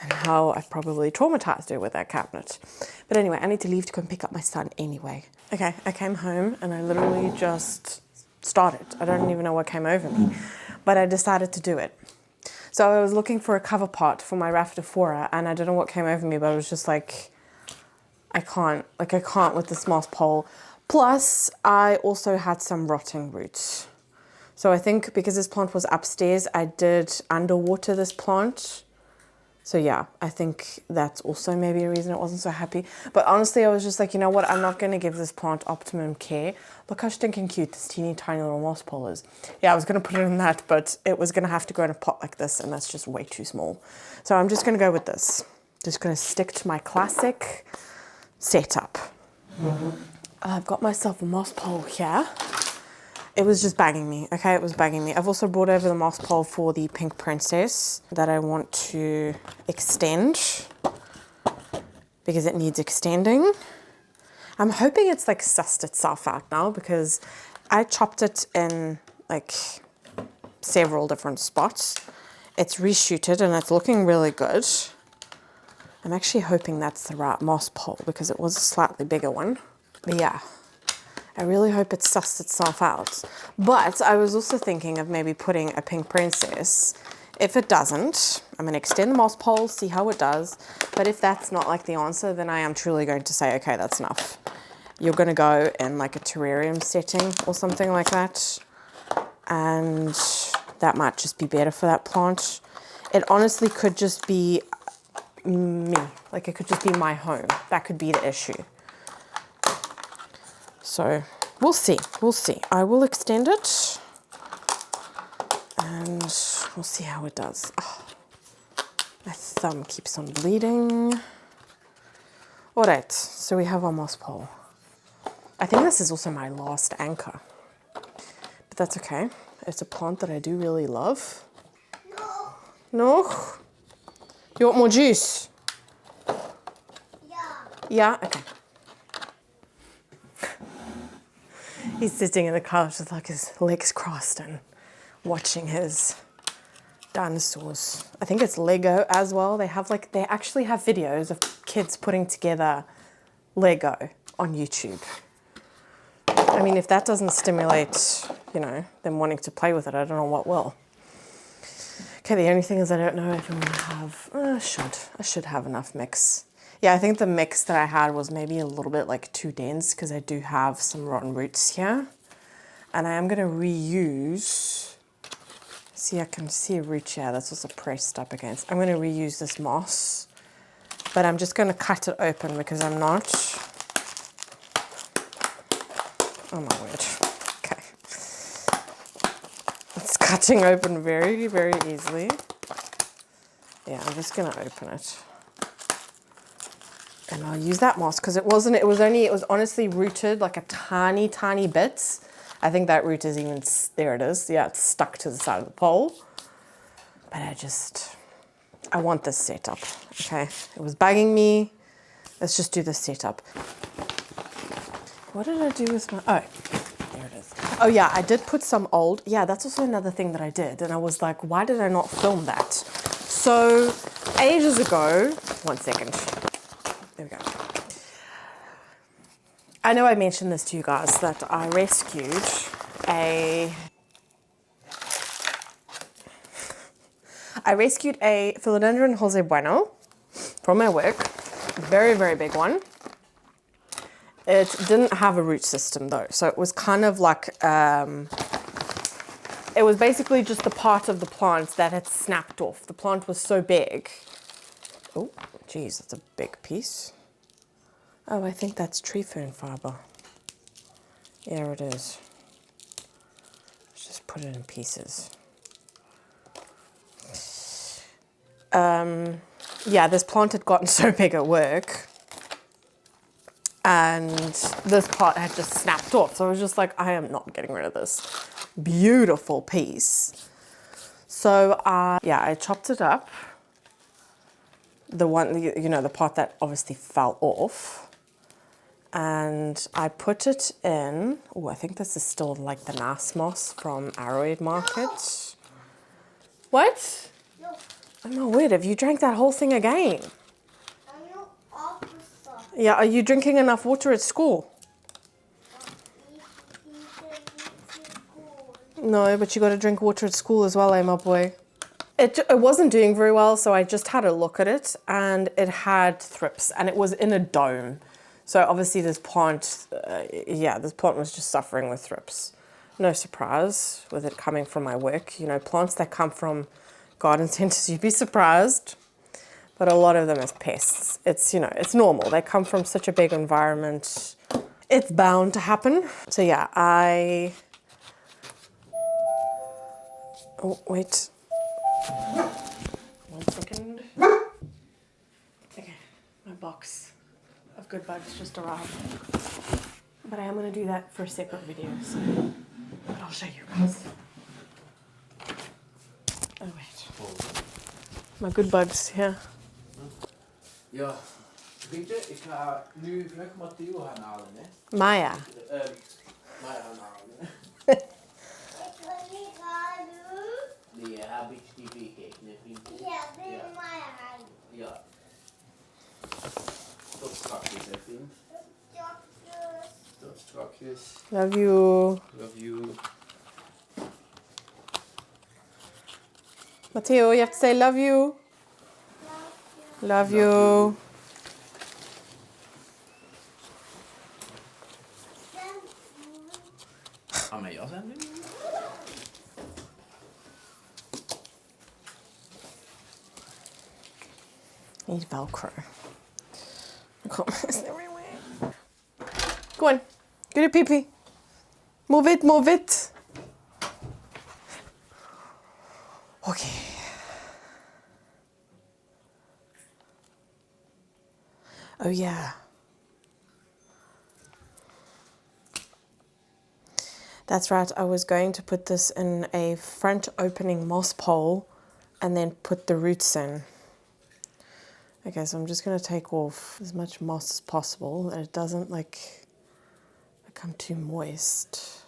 and how I've probably traumatized her with that cabinet. But anyway, I need to leave to go and pick up my son anyway. Okay, I came home and I literally just started. I don't even know what came over me, but I decided to do it. So I was looking for a cover pot for my Rhaphidophora and I don't know what came over me, but I was just like, I can't with this moss pole. Plus, I also had some rotting roots. So I think because this plant was upstairs, I did underwater this plant. So yeah, I think that's also maybe a reason it wasn't so happy. But honestly, I was just like, you know what? I'm not going to give this plant optimum care. Look how stinking cute this teeny tiny little moss pole is. Yeah, I was going to put it in that, but it was going to have to go in a pot like this, and that's just way too small. So I'm just going to go with this. Just gonna stick to my classic setup. I've got myself a moss pole here. It was just bugging me, okay? It was bugging me. I've also brought over the moss pole for the pink princess that I want to extend because it needs extending. I'm hoping it's like sussed itself out now because I chopped it in like several different spots. It's reshooted and it's looking really good. I'm actually hoping that's the right moss pole because it was a slightly bigger one. But yeah, I really hope it sussed itself out. But I was also thinking of maybe putting a pink princess. If it doesn't, I'm going to extend the moss pole, see how it does. But if that's not like the answer, then I am truly going to say, okay, that's enough. You're going to go in like a terrarium setting or something like that. And that might just be better for that plant. It honestly could just be me. Like it could just be my home. That could be the issue. So we'll see, we'll see. I will extend it and we'll see how it does. Oh, my thumb keeps on bleeding. All right, so we have our moss pole. I think this is also my last anchor, but that's okay. It's a plant that I do really love. No. No? You want more juice? Yeah. Yeah, okay. He's sitting in the couch with like his legs crossed and watching his dinosaurs. I think it's Lego as well. They actually have videos of kids putting together Lego on YouTube. I mean, if that doesn't stimulate, you know, them wanting to play with it, I don't know what will. Okay, the only thing is I don't know if I'm gonna have, I should have enough mix. Yeah, I think the mix that I had was maybe a little bit like too dense because I do have some rotten roots here. And I am going to reuse, see, I can see a root here that's also pressed up against. I'm going to reuse this moss, but I'm just going to cut it open because I'm not, oh my word, okay. It's cutting open very, very easily. Yeah, I'm just going to open it. And I'll use that moss because it was honestly rooted like a tiny, tiny bit. I think that root is even, there it is. Yeah, it's stuck to the side of the pole. But I want this setup, okay? It was bugging me. Let's just do this setup. What did I do with my, oh, there it is. Oh yeah, I did put some old, yeah, that's also another thing that I did. And I was like, why did I not film that? So ages ago, 1 second. There we go. I know I mentioned this to you guys that I rescued a Philodendron Jose Bueno from my work. Very, very big one. It didn't have a root system though. So it was kind of like, it was basically just the part of the plant that had snapped off. The plant was so big. Oh, geez, that's a big piece. Oh, I think that's tree fern fiber. There it is. Let's just put it in pieces. Yeah, this plant had gotten so big at work and this part had just snapped off. So I was just like, I am not getting rid of this beautiful piece. So yeah, I chopped it up. The one, you know, the part that obviously fell off. And I put it in, oh, I think this is still like the nice moss from Arrowhead Market. What? No. Oh my word, have you drank that whole thing again? I'm not officer. Yeah, are you drinking enough water at school? No, but you got to drink water at school as well, my boy. It wasn't doing very well, so I just had a look at it and it had thrips and it was in a dome. So obviously this plant, this plant was just suffering with thrips. No surprise with it coming from my work. You know, plants that come from garden centers, you'd be surprised. But a lot of them is pests. It's, you know, it's normal. They come from such a big environment. It's bound to happen. So yeah, oh, wait. 1 second. Okay. box of good bugs just arrived. But I am going to do that for a separate video, so but I'll show you guys. Oh wait. My good bugs here. Ja, weet je, ik ga nu met Matteo gaan halen, hè. Maya. Maar gaan halen, hè. Ik wil niet gaan doen. Nee, heb ik tv kijken, hè, vriend. Ja, wil mij gaan. Ja. Tot straks, hè, vriend. Dokter. Tot straks. Love you. Love you. Matteo, you have to say love you. Love you. Aan mijn jas aan doen? Need Velcro. I got this everywhere. Go on. Get a pee-pee. Move it, move it. Okay. Oh yeah. That's right, I was going to put this in a front opening moss pole and then put the roots in. Okay, so I'm just going to take off as much moss as possible and it doesn't like become too moist.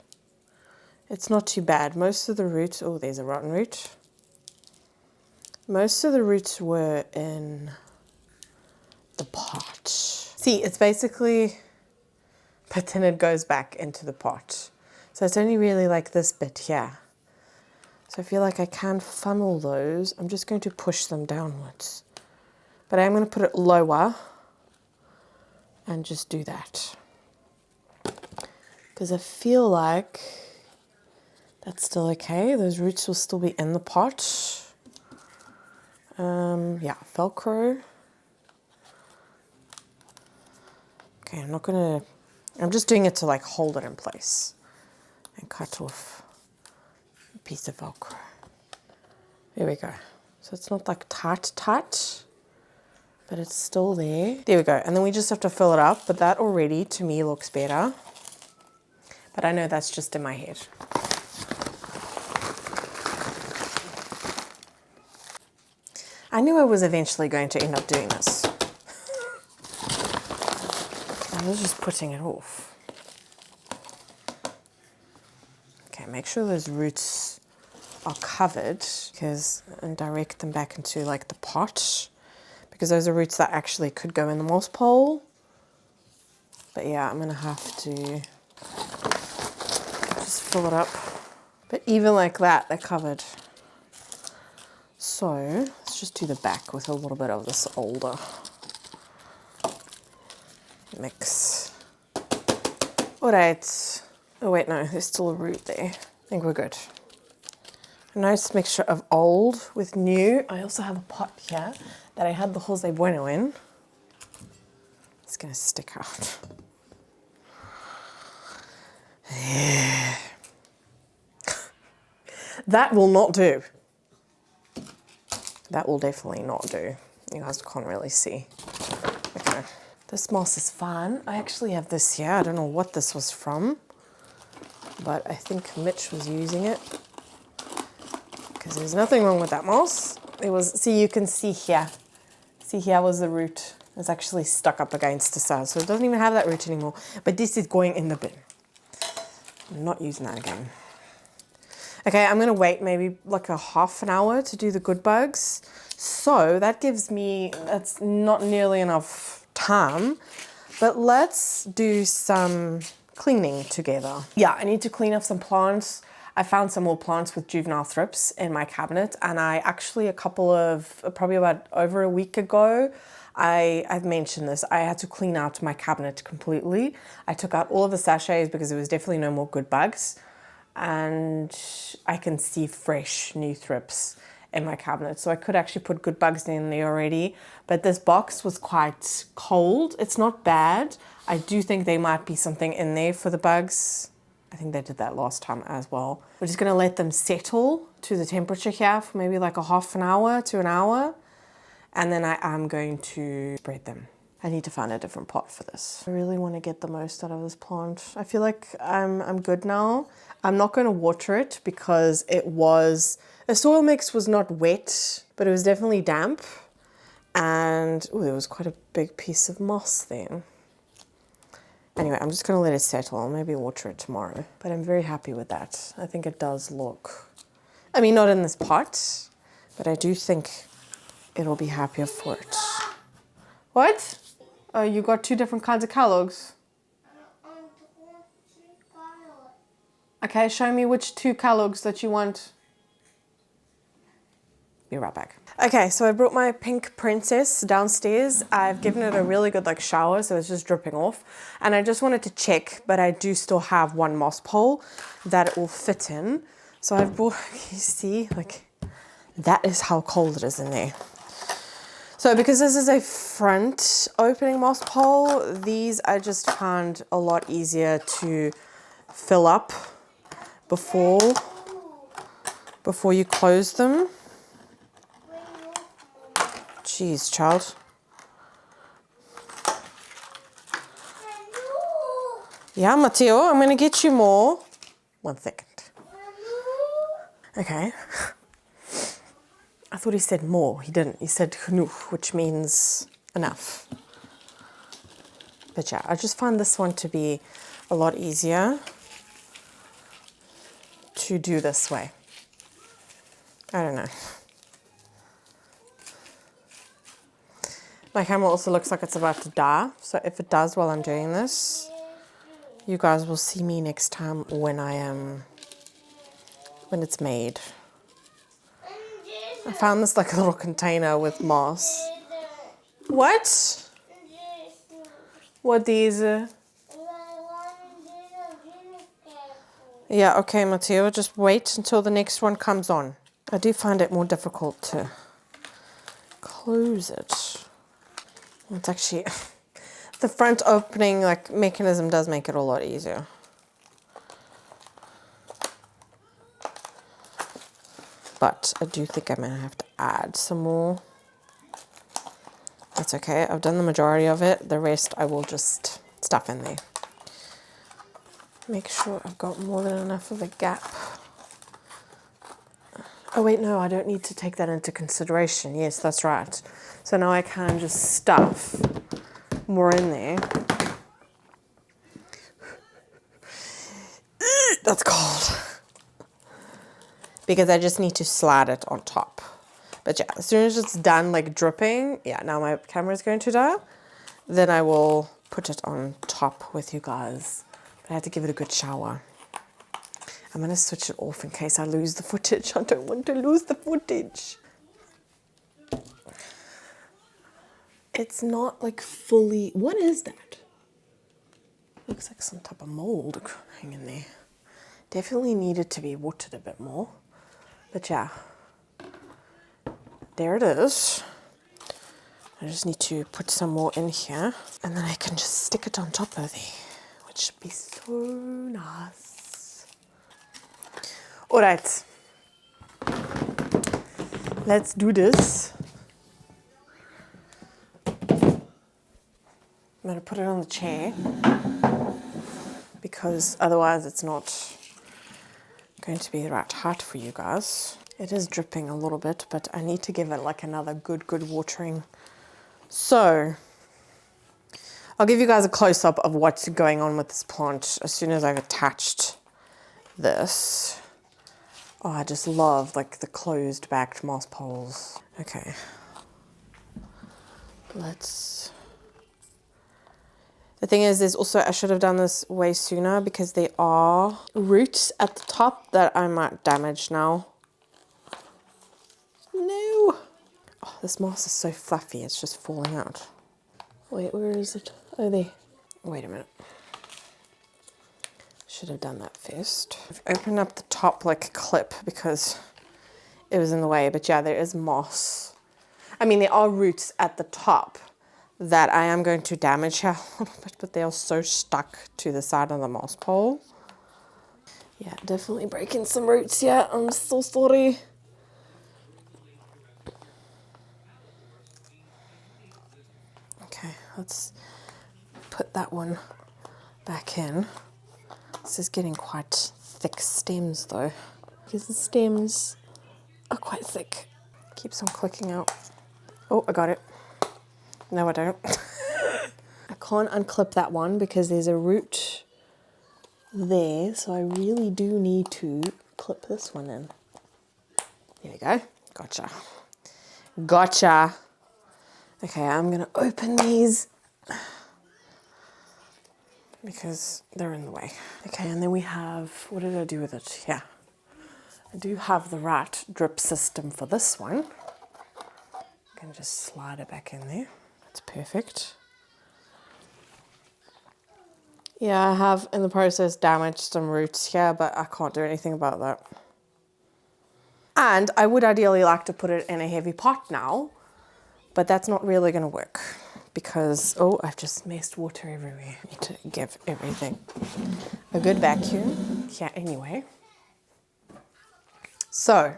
It's not too bad. Most of the roots, oh, there's a rotten root. Most of the roots were in the pot. See, it's basically, but then it goes back into the pot. So it's only really like this bit here. So I feel like I can funnel those. I'm just going to push them downwards. But I'm going to put it lower and just do that. Because I feel like that's still okay. Those roots will still be in the pot. Yeah, Velcro. Okay, I'm just doing it to like hold it in place and cut off a piece of Velcro. There we go. So it's not like tight, but it's still there. There we go. And then we just have to fill it up, but that already to me looks better. But I know that's just in my head. I knew I was eventually going to end up doing this. I was just putting it off. Okay, make sure those roots are covered and direct them back into like the pot because those are roots that actually could go in the moss pole. But yeah, I'm gonna have to just fill it up. But even like that, they're covered. So let's just do the back with a little bit of this older mix. All right. Oh wait, no, there's still a root there. I think we're good. A nice mixture of old with new. I also have a pot here that I had the Jose Bueno in. It's gonna stick out. Yeah. That will not do. That will definitely not do. You guys can't really see. Okay. This moss is fine. I actually have this here. I don't know what this was from, but I think Mitch was using it because there's nothing wrong with that moss. It was, see, you can see here. See, here was the root. It's actually stuck up against the side, so it doesn't even have that root anymore. But this is going in the bin. I'm not using that again. Okay, I'm gonna wait maybe like a half an hour to do the good bugs. So that gives me, that's not nearly enough time, but let's do some cleaning together. Yeah, I need to clean up some plants. I found some more plants with juvenile thrips in my cabinet, and I actually probably about over a week ago, I've mentioned this, I had to clean out my cabinet completely. I took out all of the sachets because there was definitely no more good bugs, and I can see fresh new thrips in my cabinet. So I could actually put good bugs in there already, but this box was quite cold. It's not bad. I do think there might be something in there for the bugs. I think they did that last time as well. We're just gonna let them settle to the temperature here for maybe like a half an hour to an hour. And then I am going to spread them. I need to find a different pot for this. I really want to get the most out of this plant. I feel like I'm good now. I'm not going to water it because the soil mix was not wet, but it was definitely damp. And ooh, there was quite a big piece of moss there. Anyway, I'm just going to let it settle. I'll maybe water it tomorrow. But I'm very happy with that. I think it does look... I mean, not in this pot, but I do think it'll be happier for it. What? Oh, you got 2 different kinds of calogs? Okay, show me which 2 calogs that you want. Be right back. Okay, so I brought my pink princess downstairs. I've given it a really good shower, so it's just dripping off. And I just wanted to check, but I do still have 1 moss pole that it will fit in. So I've brought, you see, that is how cold it is in there. So because this is a front opening moss pole, these I just found a lot easier to fill up before you close them. Jeez, child. Yeah, Matteo, I'm going to get you more. 1 second. Okay. I thought he said more. He didn't. He said genoeg, which means enough. But yeah, I just found this one to be a lot easier to do this way. I don't know. My camera also looks like it's about to die. So if it does while I'm doing this, you guys will see me next time when it's made. I found this little container with moss. What? What these? Yeah, okay, Matteo, just wait until the next one comes on. I do find it more difficult to close it. It's actually, the front opening mechanism does make it a lot easier. But I do think I'm going to have to add some more. That's okay. I've done the majority of it. The rest I will just stuff in there. Make sure I've got more than enough of a gap. Oh wait, no, I don't need to take that into consideration. Yes, that's right. So now I can just stuff more in there. That's cold. Because I just need to slide it on top. But yeah, as soon as it's done dripping, yeah, now my camera is going to die, then I will put it on top with you guys. But I have to give it a good shower. I'm going to switch it off in case I lose the footage. I don't want to lose the footage. It's not fully... What is that? Looks like some type of mold hanging there. Definitely needed to be watered a bit more. But yeah, there it is. I just need to put some more in here and then I can just stick it on top of there, which should be so nice. All right, let's do this. I'm gonna put it on the chair because otherwise it's not going to be the right height for you guys. It is dripping a little bit, but I need to give it another good watering. So I'll give you guys a close-up of what's going on with this plant as soon as I've attached this. Oh, I just love the closed backed moss poles. Okay, let's... The thing is, I should have done this way sooner because there are roots at the top that I might damage now. No! Oh, this moss is so fluffy, it's just falling out. Wait, where is it? Oh, there. Wait a minute. Should have done that first. I've opened up the top clip because it was in the way, but yeah, there is moss. I mean, there are roots at the top that I am going to damage here a little bit, but they are so stuck to the side of the moss pole. Yeah, definitely breaking some roots here. I'm so sorry. Okay, let's put that one back in. This is getting quite thick stems though, because the stems are quite thick. Keeps on clicking out. Oh, I got it. No, I don't. I can't unclip that one because there's a root there, so I really do need to clip this one in. There we go. Gotcha. Gotcha. Okay, I'm gonna open these because they're in the way. Okay, and then we have, what did I do with it? Yeah, I do have the right drip system for this one. I can just slide it back in there. That's perfect. Yeah, I have in the process damaged some roots here, but I can't do anything about that. And I would ideally like to put it in a heavy pot now, but that's not really gonna work because, oh, I've just messed water everywhere. I need to give everything a good vacuum. Yeah, anyway. So,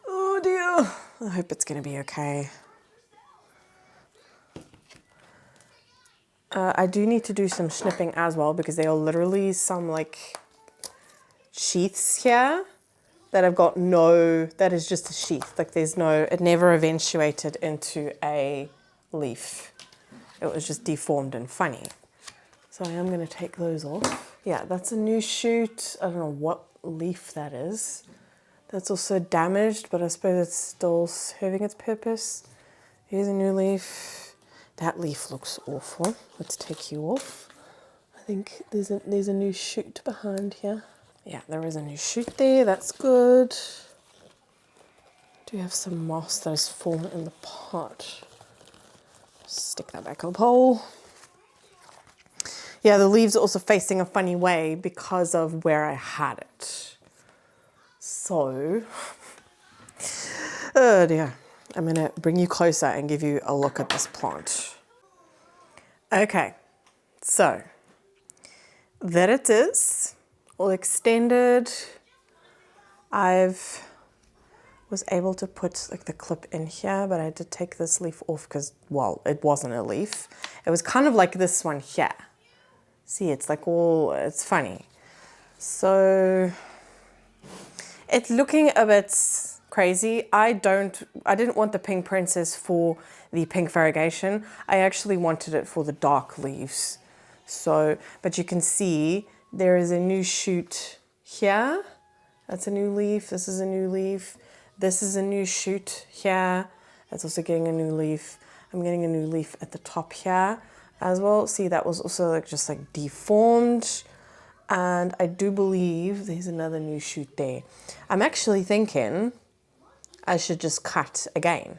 oh dear, I hope it's gonna be okay. I do need to do some snipping as well because there are literally some like sheaths here that I've got that is just a sheath. Like there's no, it never eventuated into a leaf. It was just deformed and funny. So I am gonna take those off. Yeah, that's a new shoot. I don't know what leaf that is. That's also damaged, but I suppose it's still serving its purpose. Here's a new leaf. That leaf looks awful. Let's take you off. I think there's a new shoot behind here. Yeah, there is a new shoot there. That's good. Do you have some moss that has fallen in the pot? Stick that back on the pole. Yeah, the leaves are also facing a funny way because of where I had it. So, oh dear. I'm gonna bring you closer and give you a look at this plant. Okay, so there it is, all extended. Was able to put like the clip in here, but I had to take this leaf off because, well, it wasn't a leaf. It was kind of like this one here. See, it's like it's funny. So it's looking a bit crazy. I didn't want the pink princess for the pink variegation. I actually wanted it for the dark leaves. So, but you can see there is a new shoot here. That's a new leaf. This is a new leaf. This is a new shoot here. That's also getting a new leaf. I'm getting a new leaf at the top here as well. See, that was also like just like deformed. And I do believe there's another new shoot there. I'm actually thinking I should just cut again.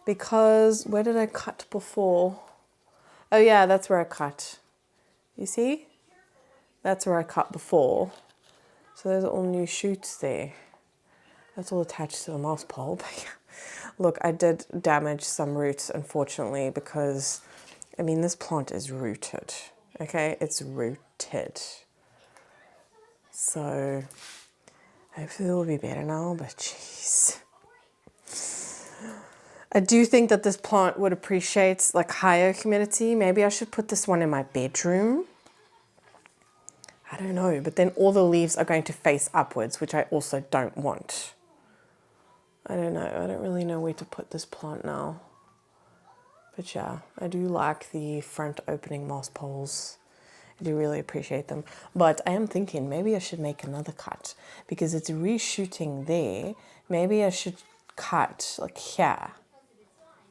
Because where did I cut before? Oh yeah, that's where I cut. You see? That's where I cut before. So there's all new shoots there. That's all attached to the moss pole. But yeah. Look, I did damage some roots, unfortunately, because, I mean, this plant is rooted. Okay, it's rooted. So hopefully it will be better now, but jeez. I do think that this plant would appreciate like higher humidity. Maybe I should put this one in my bedroom. I don't know, but then all the leaves are going to face upwards, which I also don't want. I don't know. I don't really know where to put this plant now. But yeah, I do like the front opening moss poles. I do really appreciate them. But I am thinking maybe I should make another cut because it's reshooting there. Maybe I should cut like here.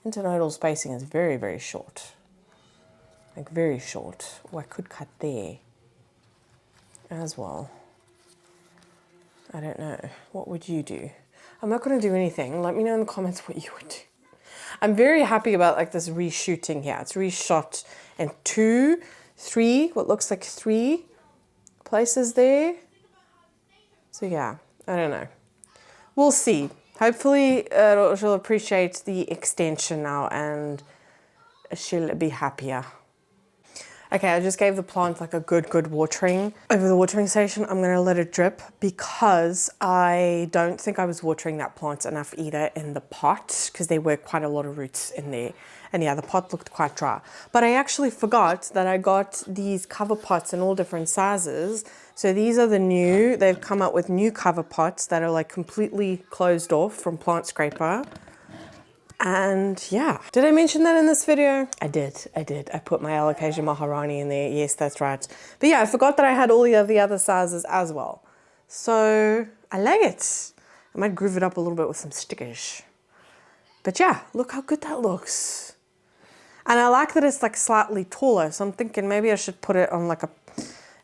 Internodal spacing is very, very short. Like very short. Or I could cut there as well. I don't know. What would you do? I'm not going to do anything. Let me know in the comments what you would do. I'm very happy about like this reshooting here. It's reshot in 2, 3, what looks like 3 places there. So yeah, I don't know. We'll see. Hopefully she'll appreciate the extension now and she'll be happier. Okay, I just gave the plant like a good watering. Over the watering station, I'm gonna let it drip because I don't think I was watering that plant enough either in the pot because there were quite a lot of roots in there. And yeah, the pot looked quite dry. But I actually forgot that I got these cover pots in all different sizes. So these are the new, they've come up with new cover pots that are like completely closed off from Plant Scraper. And yeah, did I mention that in this video? I did. I put my Alocasia Maharani in there. Yes, that's right. But yeah, I forgot that I had all of the other sizes as well. So I like it. I might groove it up a little bit with some stickers. But yeah, look how good that looks. And I like that it's like slightly taller. So I'm thinking maybe I should put it on like a,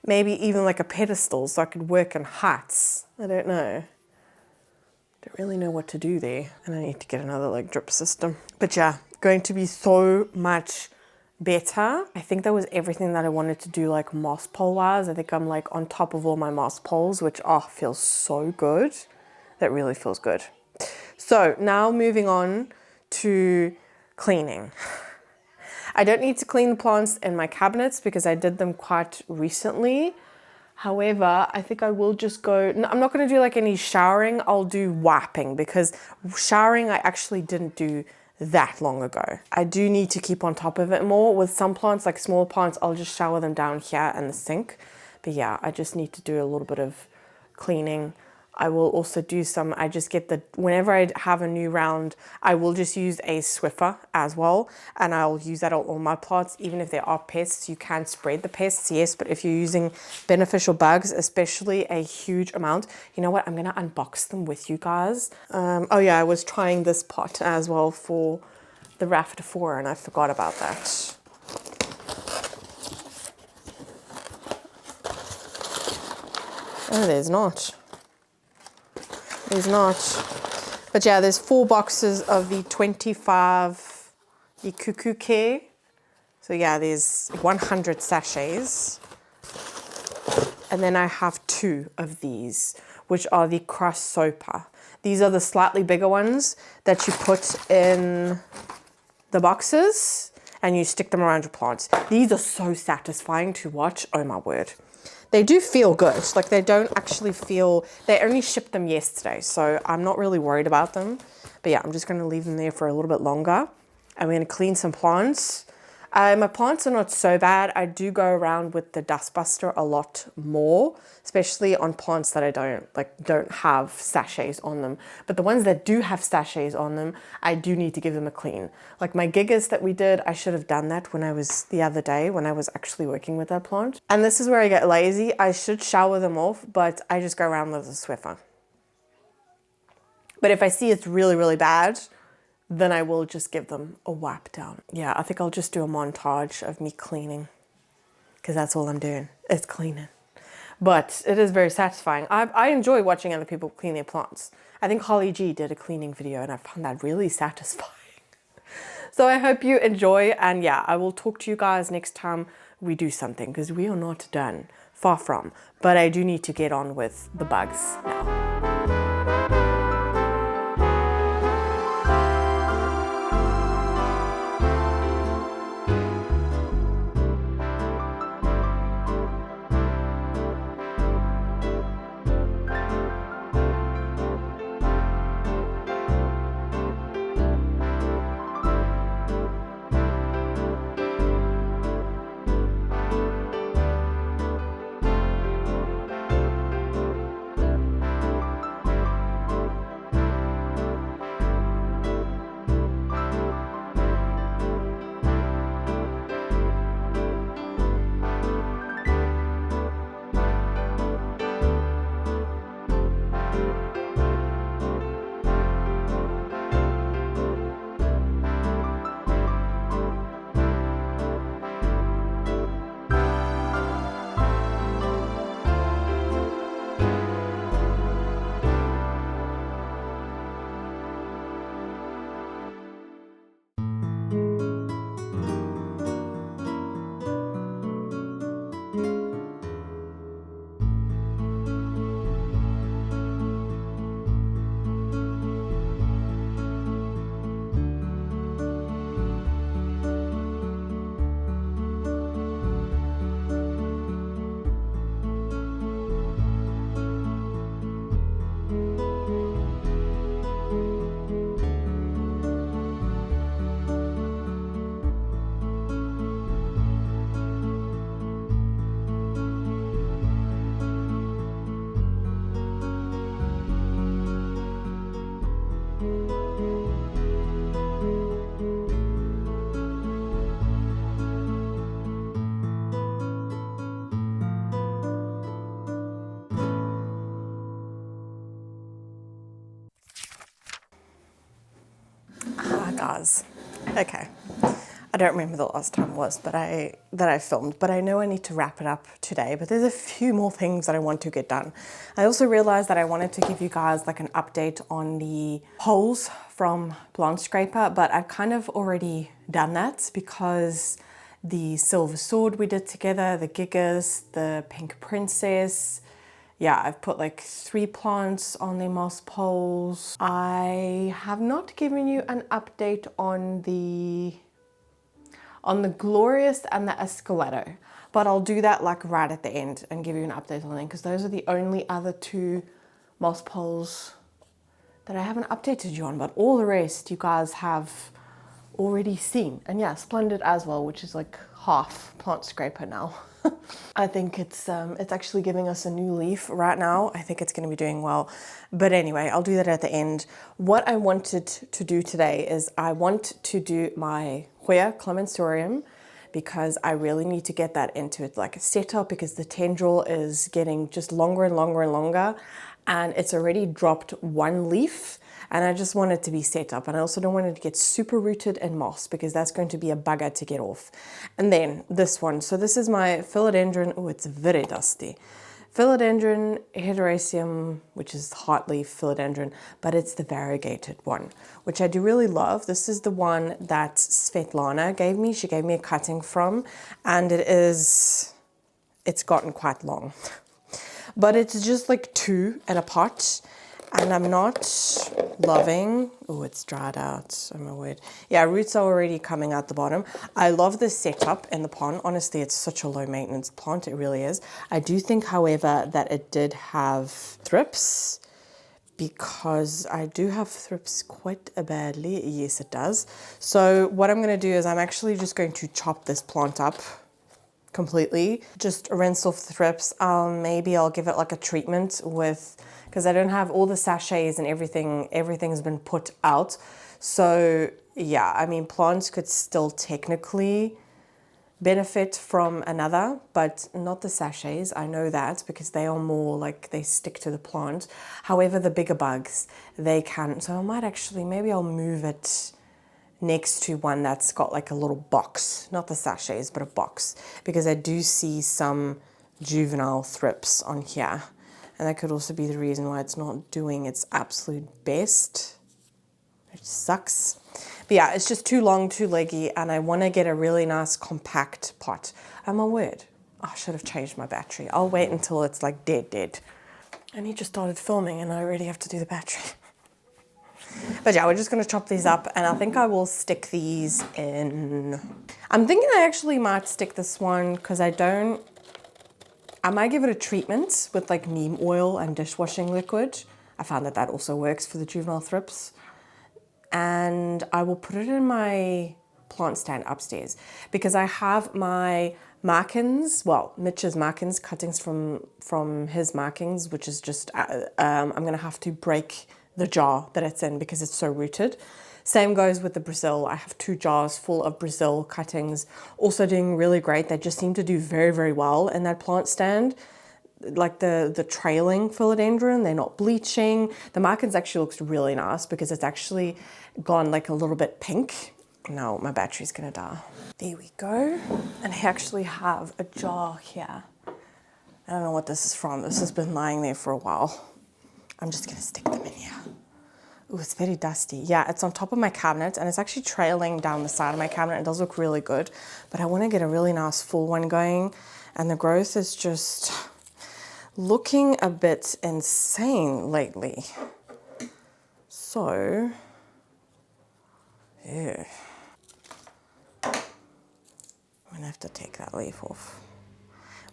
maybe even like a pedestal so I could work in heights. I don't know. Don't really know what to do there. And I need to get another like drip system. But yeah, going to be so much better. I think that was everything that I wanted to do like moss pole wise. I think I'm like on top of all my moss poles, which feels so good. That really feels good. So now moving on to cleaning. I don't need to clean the plants in my cabinets because I did them quite recently. However, I think I will just go, I'm not going to do like any showering, I'll do wiping because showering I actually didn't do that long ago. I do need to keep on top of it more. With some plants, like small plants, I'll just shower them down here in the sink. But yeah, I just need to do a little bit of cleaning. I will also do some, I just get whenever I have a new round, I will just use a Swiffer as well. And I'll use that on all my plants, even if there are pests, you can spread the pests, yes. But if you're using beneficial bugs, especially a huge amount, you know what, I'm gonna unbox them with you guys. Oh yeah, I was trying this pot as well for the Raptor and I forgot about that. Oh, there's not. There's not. But yeah, there's 4 boxes of the 25 the Cuckoo Care. So yeah, there's 100 sachets. And then I have 2 of these, which are the Crossoper. These are the slightly bigger ones that you put in the boxes and you stick them around your plants. These are so satisfying to watch. Oh my word. They do feel good. Like they don't actually feel, they only shipped them yesterday. So I'm not really worried about them. But yeah, I'm just going to leave them there for a little bit longer. I'm going to clean some plants. My plants are not so bad. I do go around with the dust buster a lot more, especially on plants that I don't have sachets on them. But the ones that do have sachets on them, I do need to give them a clean. Like my gigas that we did, I should have done that the other day when I was actually working with that plant. And this is where I get lazy. I should shower them off, but I just go around with a Swiffer. But if I see it's really, really bad, then I will just give them a wipe down. Yeah, I think I'll just do a montage of me cleaning because that's all I'm doing is cleaning. But it is very satisfying. I enjoy watching other people clean their plants. I think Holly G did a cleaning video and I found that really satisfying. So I hope you enjoy, and yeah, I will talk to you guys next time we do something because we are not done, far from. But I do need to get on with the bugs now. guys. Okay. I don't remember the last time it was that I filmed, but I know I need to wrap it up today, but there's a few more things that I want to get done. I also realized that I wanted to give you guys like an update on the poles from Planspectrum, but I've kind of already done that because the silver sword we did together, the gigas, the pink princess. Yeah, I've put like 3 plants on the moss poles. I have not given you an update on the Glorious and the Escalato, but I'll do that like right at the end and give you an update on them because those are the only other 2 moss poles that I haven't updated you on, but all the rest you guys have already seen. And yeah, Splendid as well, which is like half plant scraper now. I think it's actually giving us a new leaf right now. I think it's going to be doing well. But anyway, I'll do that at the end. What I wanted to do today is I want to do my Hoya Anthurium because I really need to get that into it like a setup because the tendril is getting just longer and longer and longer and it's already dropped 1 leaf. And I just want it to be set up. And I also don't want it to get super rooted in moss because that's going to be a bugger to get off. And then this one. So this is my Philodendron. Oh, it's very dusty. Philodendron hederaceum, which is heartleaf philodendron, but it's the variegated one, which I do really love. This is the one that Svetlana gave me. She gave me a cutting from, and it's gotten quite long. But it's just like 2 in a pot. And I'm not loving, oh, it's dried out, oh my word. Yeah, roots are already coming out the bottom. I love this setup in the pond. Honestly, it's such a low maintenance plant, it really is. I do think, however, that it did have thrips because I do have thrips quite badly. Yes, it does. So what I'm gonna do is I'm actually just going to chop this plant up completely. Just rinse off the thrips. Maybe I'll give it like a treatment with, because I don't have all the sachets and everything's been put out. So yeah, I mean, plants could still technically benefit from another, but not the sachets. I know that because they are more like they stick to the plant. However, the bigger bugs, they can. So I might actually, maybe I'll move it next to one that's got like a little box, not the sachets, but a box, because I do see some juvenile thrips on here. And that could also be the reason why it's not doing its absolute best, which sucks. But yeah, it's just too long, too leggy, and I want to get a really nice compact pot. Oh my word, I should have changed my battery. I'll wait until it's like dead. And he just started filming and I already have to do the battery. But yeah, we're just going to chop these up and I think I will stick these in. I'm thinking I actually might stick this one because I might give it a treatment with like neem oil and dishwashing liquid. I found that also works for the juvenile thrips. And I will put it in my plant stand upstairs because I have my markings, well, Mitch's markings, cuttings from his markings, which is just, I'm going to have to break the jar that it's in because it's so rooted. Same goes with the Brazil. I have 2 jars full of Brazil cuttings, also doing really great. They just seem to do very, very well in that plant stand. Like the trailing philodendron, they're not bleaching. The markings actually looks really nice because it's actually gone like a little bit pink. No, my battery's gonna die. There we go. And I actually have a jar here. I don't know what this is from. This has been lying there for a while. I'm just gonna stick them in here. Ooh, it's very dusty. Yeah, it's on top of my cabinet and it's actually trailing down the side of my cabinet. It does look really good, but I want to get a really nice full one going. And the growth is just looking a bit insane lately. So, yeah. I'm gonna have to take that leaf off,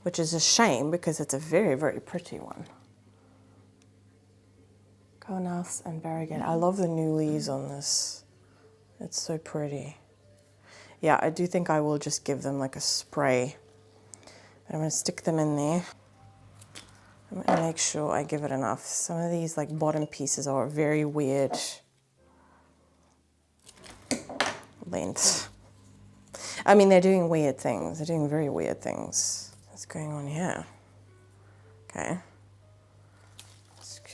which is a shame because it's a very, very pretty one. Go nice and variegated. I love the new leaves on this. It's so pretty. Yeah, I do think I will just give them like a spray. But I'm gonna stick them in there. I'm gonna make sure I give it enough. Some of these like bottom pieces are very weird length. I mean, they're doing weird things. They're doing very weird things. What's going on here? Okay.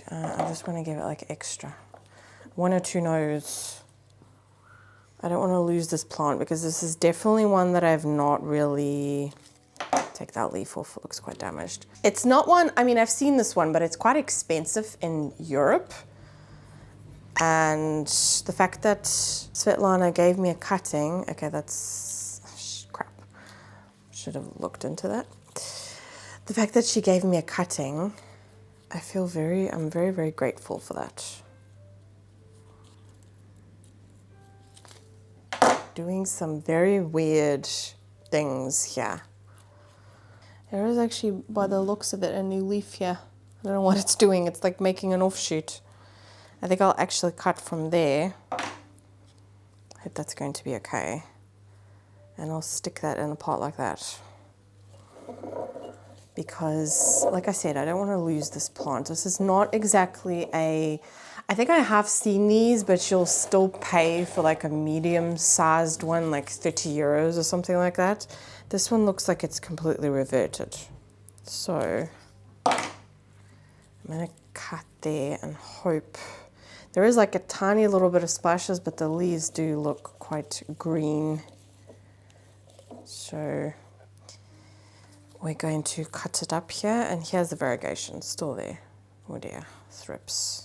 I just want to give it like extra. 1 or 2 nodes. I don't want to lose this plant because this is definitely one that I've not really... Take that leaf off, it looks quite damaged. It's not one, I mean, I've seen this one, but it's quite expensive in Europe. And the fact that Svetlana gave me a cutting, okay, that's crap. Should have looked into that. The fact that she gave me a cutting, I'm very, very grateful for that. Doing some very weird things here. There is actually, by the looks of it, a new leaf here. I don't know what it's doing. It's like making an offshoot. I think I'll actually cut from there. I hope that's going to be okay. And I'll stick that in a pot like that. Because, like I said, I don't want to lose this plant. This is not exactly a... I think I have seen these, but you'll still pay for like a medium-sized one, like 30 euros or something like that. This one looks like it's completely reverted. So I'm gonna cut there and hope. There is like a tiny little bit of splashes, but the leaves do look quite green. So we're going to cut it up here, and here's the variegation still there. Oh dear, thrips.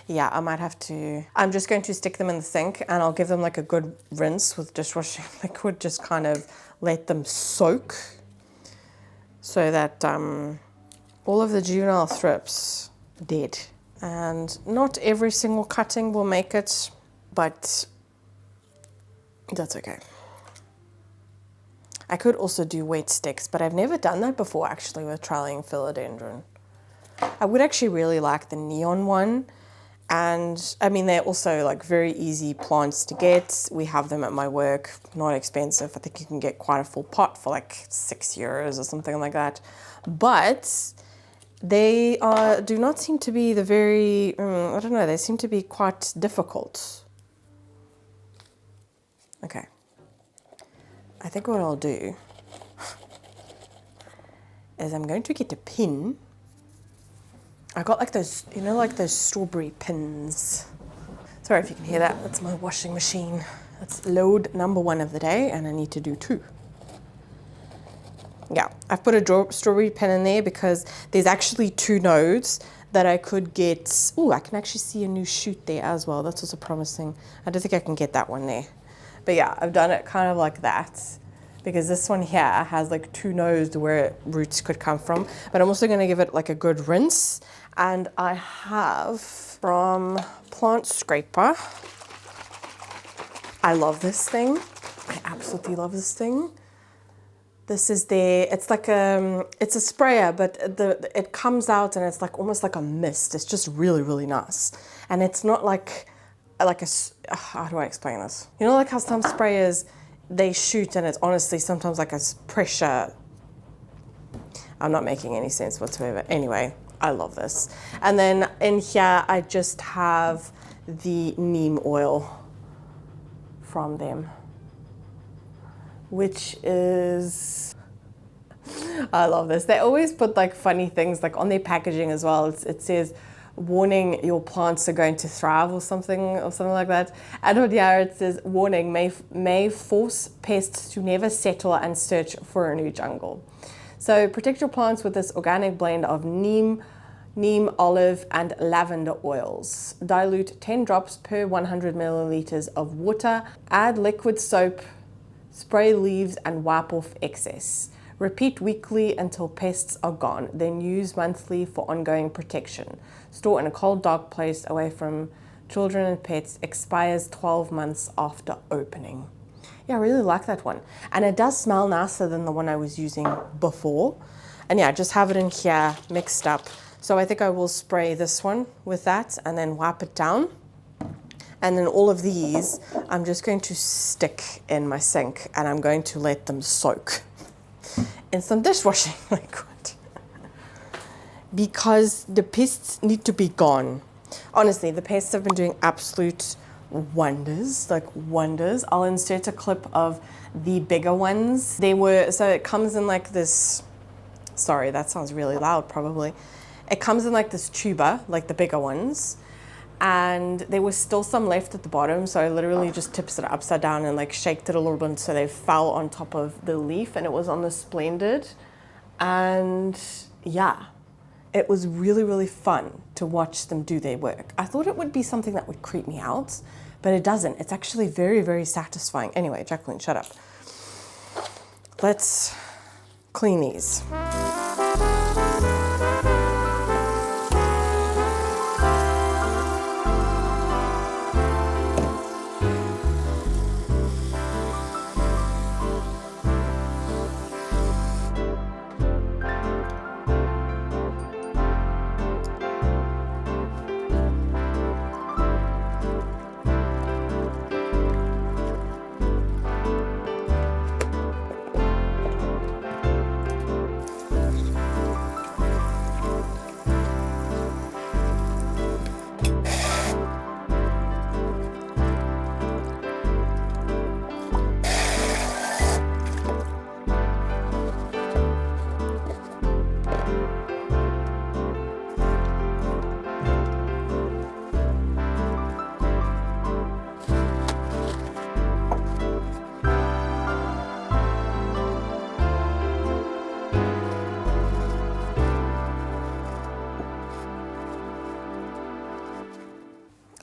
Yeah, I might have to, I'm just going to stick them in the sink and I'll give them like a good rinse with dishwashing liquid, just kind of let them soak so that all of the juvenile thrips are dead. And not every single cutting will make it, but that's okay. I could also do wet sticks, but I've never done that before actually with trialing Philodendron. I would actually really like the neon one. And I mean, they're also like very easy plants to get. We have them at my work, not expensive. I think you can get quite a full pot for like 6 euros or something like that. But they do not seem to be the very, I don't know, they seem to be quite difficult. Okay. I think what I'll do is I'm going to get a pin. I got like those, you know, like those strawberry pins. Sorry if you can hear that. That's my washing machine. That's load number 1 of the day, and I need to do 2. Yeah, I've put a strawberry pin in there because there's actually 2 nodes that I could get. Oh, I can actually see a new shoot there as well. That's also promising. I don't think I can get that one there. But yeah, I've done it kind of like that, because this one here has like 2 nodes where roots could come from. But I'm also going to give it like a good rinse. And I have from Planspectrum. I love this thing. I absolutely love this thing. This is it's like it's a sprayer, but it comes out and it's like almost like a mist. It's just really, really nice. And it's not like a, how do I explain this? You know, like how some sprayers, they shoot and it's honestly sometimes like a pressure. I'm not making any sense whatsoever. Anyway, I love this. And then in here, I just have the neem oil from them, which is, I love this. They always put like funny things like on their packaging as well. It says, warning, your plants are going to thrive or something like that. And on here it says, warning, may force pests to never settle and search for a new jungle. So protect your plants with this organic blend of neem, olive, and lavender oils. Dilute 10 drops per 100 milliliters of water. Add liquid soap, spray leaves, and wipe off excess. Repeat weekly until pests are gone, then use monthly for ongoing protection. Store in a cold, dark place away from children and pets. Expires 12 months after opening. Yeah, I really like that one. And it does smell nicer than the one I was using before. And yeah, just have it in here mixed up. So I think I will spray this one with that and then wipe it down. And then all of these, I'm just going to stick in my sink and I'm going to let them soak in some dishwashing liquid. Because the pests need to be gone. Honestly, the pests have been doing absolute wonders, like wonders. I'll insert a clip of the bigger ones. So it comes in like this, sorry, that sounds really loud probably. It comes in like this tuber, like the bigger ones. and there was still some left at the bottom, so I literally just tipped it upside down and like shaked it a little bit so they fell on top of the leaf, and it was on the Splendid. And yeah, it was really, really fun to watch them do their work. I thought it would be something that would creep me out, but it doesn't. It's actually very, very satisfying. Anyway, Jacqueline, shut up. Let's clean these.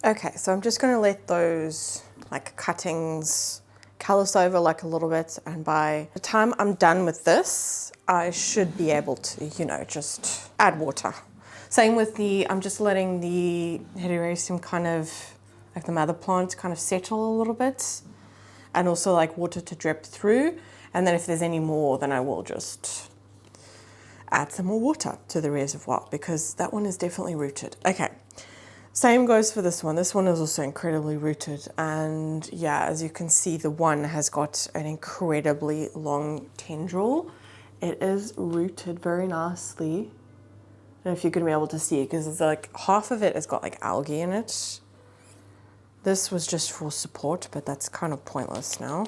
Okay, so I'm just going to let those like cuttings callus over like a little bit, and by the time I'm done with this, I should be able to, you know, just add water. Same with the, I'm just letting the Hereraceum kind of, like the mother plant, kind of settle a little bit, and also like water to drip through. And then if there's any more, then I will just add some more water to the reservoir, because that one is definitely rooted. Okay. Same goes for this one. This one is also incredibly rooted, and yeah, as you can see, the one has got an incredibly long tendril. It is rooted very nicely. I don't know if you're going to be able to see it, because it's like half of it has got like algae in it. This was just for support, but that's kind of pointless now.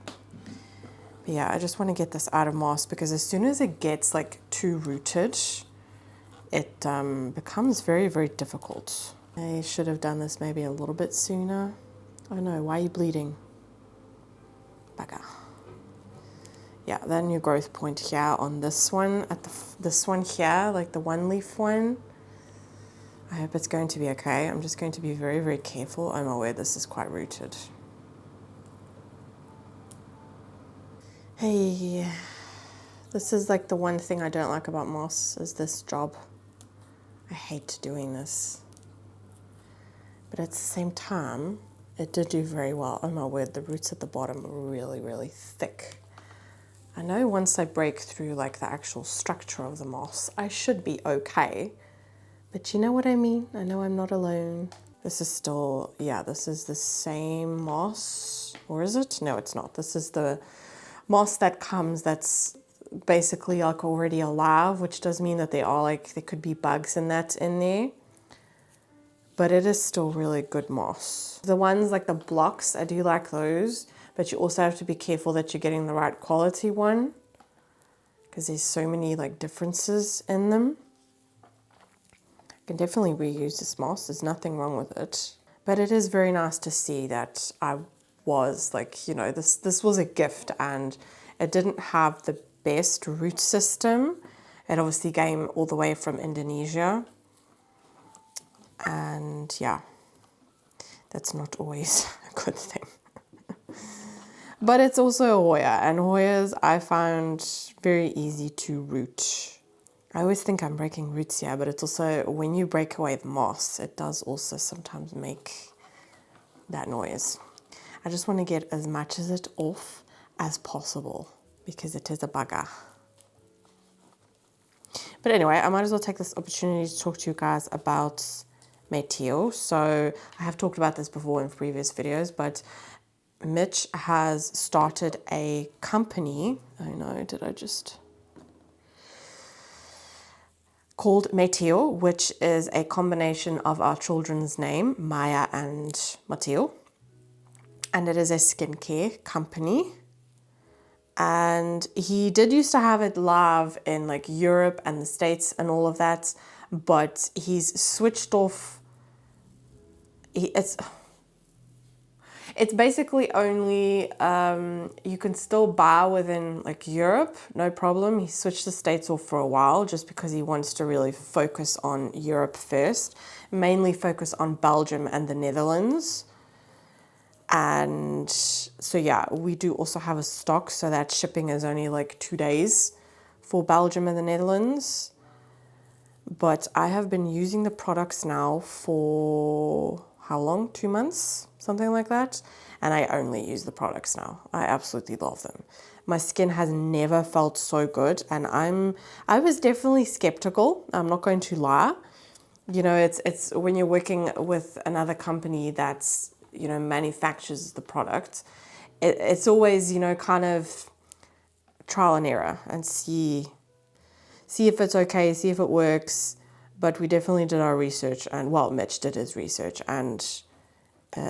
But yeah, I just want to get this out of moss, because as soon as it gets like too rooted, it becomes very, very difficult. I should have done this maybe a little bit sooner. Oh no, why are you bleeding? Bugger. Yeah, then your growth point here on this one, at this one here, like the one leaf one. I hope it's going to be okay. I'm just going to be very, very careful. I'm aware this is quite rooted. Hey, this is like the one thing I don't like about moss, is this job. I hate doing this. But at the same time, it did do very well. Oh my word, the roots at the bottom are really, really thick. I know once I break through like the actual structure of the moss, I should be okay. But you know what I mean? I know I'm not alone. This is still, yeah, this is the same moss. Or is it? No, it's not. This is the moss that comes that's basically like already alive, which does mean that there are like, there could be bugs in that in there. But it is still really good moss. The ones like the blocks, I do like those, but you also have to be careful that you're getting the right quality one, because there's so many like differences in them. I can definitely reuse this moss, there's nothing wrong with it. But it is very nice to see that I was like, you know, this was a gift, and it didn't have the best root system. It obviously came all the way from Indonesia. And yeah, that's not always a good thing. But it's also a Hoya, and Hoyas I found very easy to root. I always think I'm breaking roots here, but it's also, when you break away the moss, it does also sometimes make that noise. I just want to get as much of it off as possible, because it is a bugger. But anyway, I might as well take this opportunity to talk to you guys about Meteo. So I have talked about this before in previous videos, but Mitch has started a company. I know, did I just... called Meteo, which is a combination of our children's name, Maya and Mateo. And it is a skincare company. And he did used to have it live in like Europe and the States and all of that. but he's switched off. It's basically only, you can still buy within like Europe, no problem. He switched the States off for a while just because he wants to really focus on Europe first, mainly focus on Belgium and the Netherlands. And so yeah, we do also have a stock, so that shipping is only like 2 days for Belgium and the Netherlands. But I have been using the products now for how long? 2 months? Something like that. And I only use the products now. I absolutely love them. My skin has never felt so good, and I was definitely skeptical. I'm not going to lie. You know, it's when you're working with another company that's, you know, manufactures the product, it's always, you know, kind of trial and error and see if it's okay, see if it works. But we definitely did our research, and well, Mitch did his research, and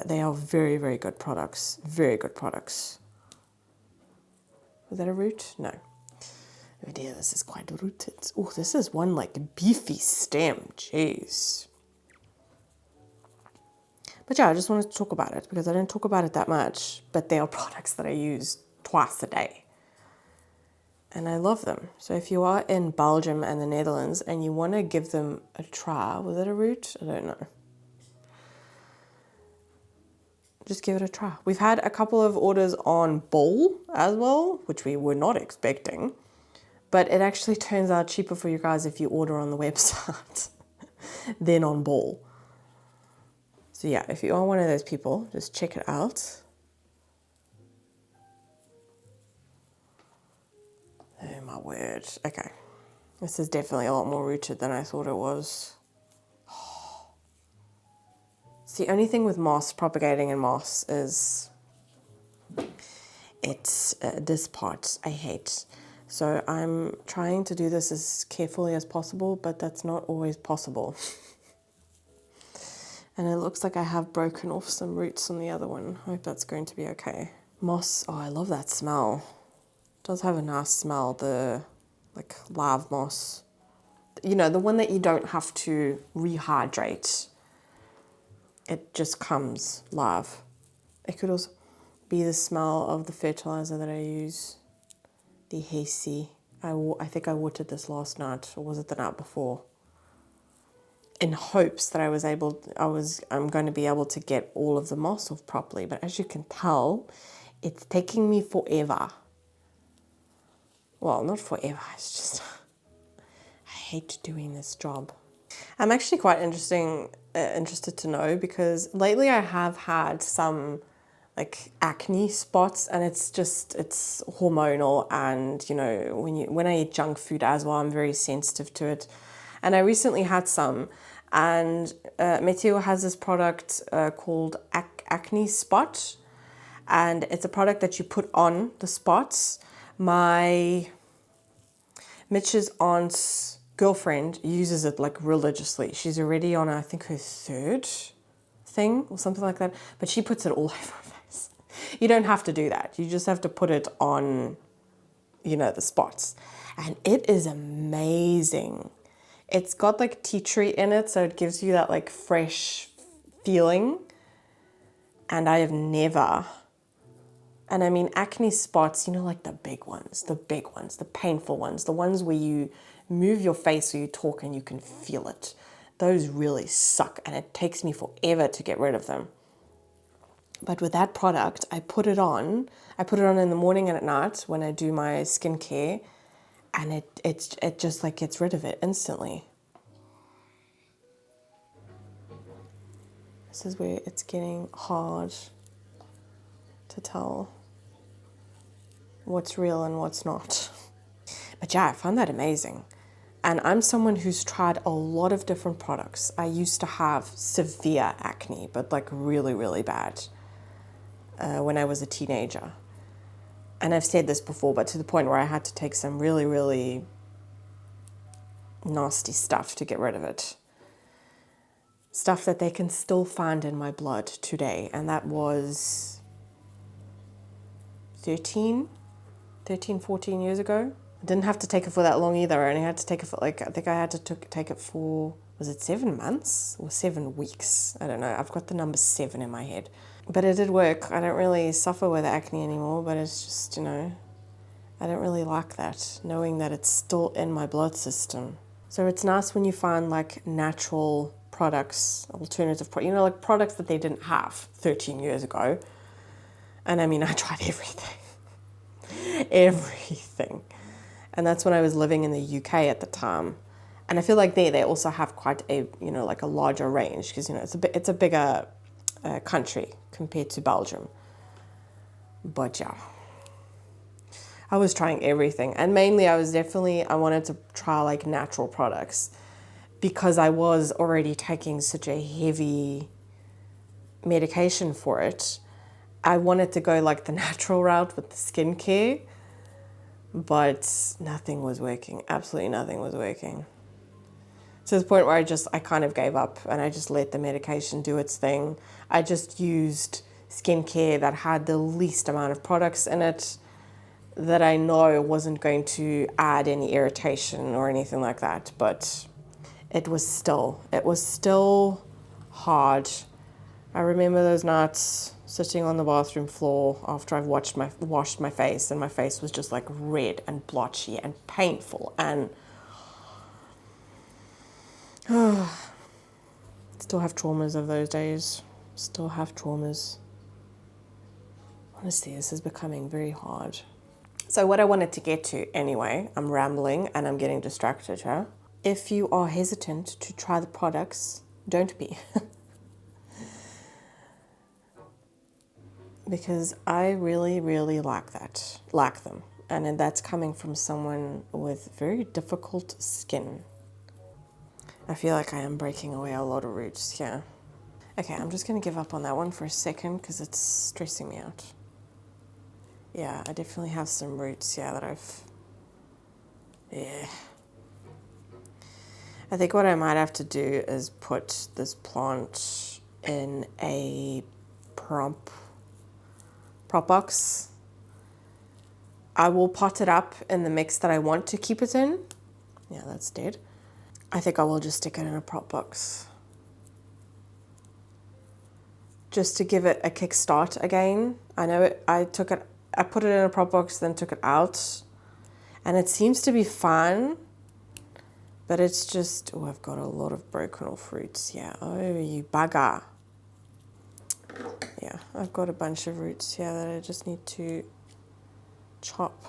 they are very, very good products. Very good products. Was that a root? No. Oh dear, this is quite rooted. Oh, this is one like beefy stem. Jeez. But yeah, I just wanted to talk about it because I don't talk about it that much, but they are products that I use twice a day. And I love them. So if you are in Belgium and the Netherlands and you want to give them a try, was it a root? I don't know. Just give it a try. We've had a couple of orders on Bol as well, which we were not expecting. But it actually turns out cheaper for you guys if you order on the website than on Bol. So yeah, if you are one of those people, just check it out. Oh my word. Okay. This is definitely a lot more rooted than I thought it was. It's the only thing with moss, propagating in moss, is it's this part I hate. So I'm trying to do this as carefully as possible, but that's not always possible. And it looks like I have broken off some roots on the other one. I hope that's going to be okay. Moss, oh, I love that smell. It does have a nice smell, the like live moss. You know, the one that you don't have to rehydrate. It just comes live. It could also be the smell of the fertilizer that I use. The Hazy. I think I watered this last night, or was it the night before? In hopes that I'm going to be able to get all of the moss off properly. But as you can tell, it's taking me forever. Well, not forever, it's just, I hate doing this job. I'm actually quite interested to know, because lately I have had some like acne spots, and it's hormonal, and you know, when I eat junk food as well, I'm very sensitive to it. And I recently had some, and Meteo has this product called Acne Spot, and it's a product that you put on the spots. Mitch's aunt's girlfriend uses it like religiously. She's already on, I think, her 3rd thing or something like that, but she puts it all over her face. You don't have to do that. You just have to put it on, you know, the spots. And it is amazing. It's got like tea tree in it, so it gives you that like fresh feeling. And I have never, and I mean acne spots, you know, like the big ones, the painful ones, the ones where you move your face or you talk and you can feel it. Those really suck, and it takes me forever to get rid of them. But with that product, I put it on in the morning and at night when I do my skincare, and it just like gets rid of it instantly. This is where it's getting hard to tell what's real and what's not. But yeah, I found that amazing. And I'm someone who's tried a lot of different products. I used to have severe acne, but like really, really bad when I was a teenager. And I've said this before, but to the point where I had to take some really, really nasty stuff to get rid of it. Stuff that they can still find in my blood today. And that was 13, 14 years ago. I didn't have to take it for that long either. I only had to take it for like, I think I had to take it for, was it 7 months or 7 weeks? I don't know. I've got the number 7 in my head. But it did work. I don't really suffer with acne anymore, but it's just, you know, I don't really like that, knowing that it's still in my blood system. So it's nice when you find like natural products, alternative, you know, like products that they didn't have 13 years ago. And I mean, I tried everything. Everything. And that's when I was living in the UK at the time. And I feel like they also have quite a, you know, like a larger range because, you know, it's a bigger country compared to Belgium. But yeah, I was trying everything. And mainly I wanted to try like natural products because I was already taking such a heavy medication for it. I wanted to go like the natural route with the skincare, but nothing was working. Absolutely nothing was working. To the point where I kind of gave up and I just let the medication do its thing. I just used skincare that had the least amount of products in it that I know wasn't going to add any irritation or anything like that. But it was still hard. I remember those nights sitting on the bathroom floor after I've washed my face, and my face was just like red and blotchy and painful, and still have traumas of those days. Still have traumas. Honestly, this is becoming very hard. So what I wanted to get to anyway, I'm rambling and I'm getting distracted, huh? If you are hesitant to try the products, don't be. Because I really, really like them. And that's coming from someone with very difficult skin. I feel like I am breaking away a lot of roots here. Okay, I'm just going to give up on that one for a second because it's stressing me out. Yeah, I definitely have some roots here that yeah. I think what I might have to do is put this plant in a prop box. I will pot it up in the mix that I want to keep it in. Yeah, that's dead. I think I will just stick it in a prop box. Just to give it a kickstart again. I know I put it in a prop box, then took it out. And it seems to be fine. But it's just, oh, I've got a lot of broken off roots. Yeah, oh, you bugger. Yeah, I've got a bunch of roots here that I just need to chop.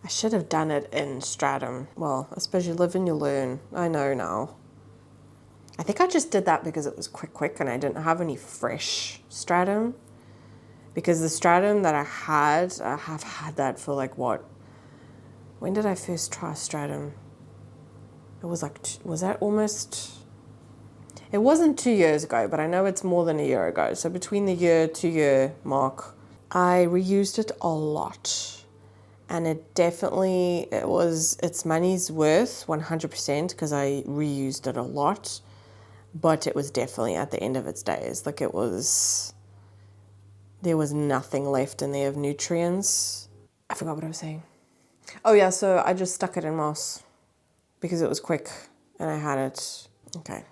I should have done it in stratum. Well, I suppose you live and you learn. I know now. I think I just did that because it was quick and I didn't have any fresh stratum. Because the stratum that I have had that for like what? When did I first try stratum? It was like, was that almost... It wasn't 2 years ago, but I know it's more than a year ago. So between the 2-year mark, I reused it a lot. And it was its money's worth, 100%, because I reused it a lot. But it was definitely at the end of its days. Like there was nothing left in there of nutrients. I forgot what I was saying. Oh yeah, so I just stuck it in moss because it was quick and I had it. Okay.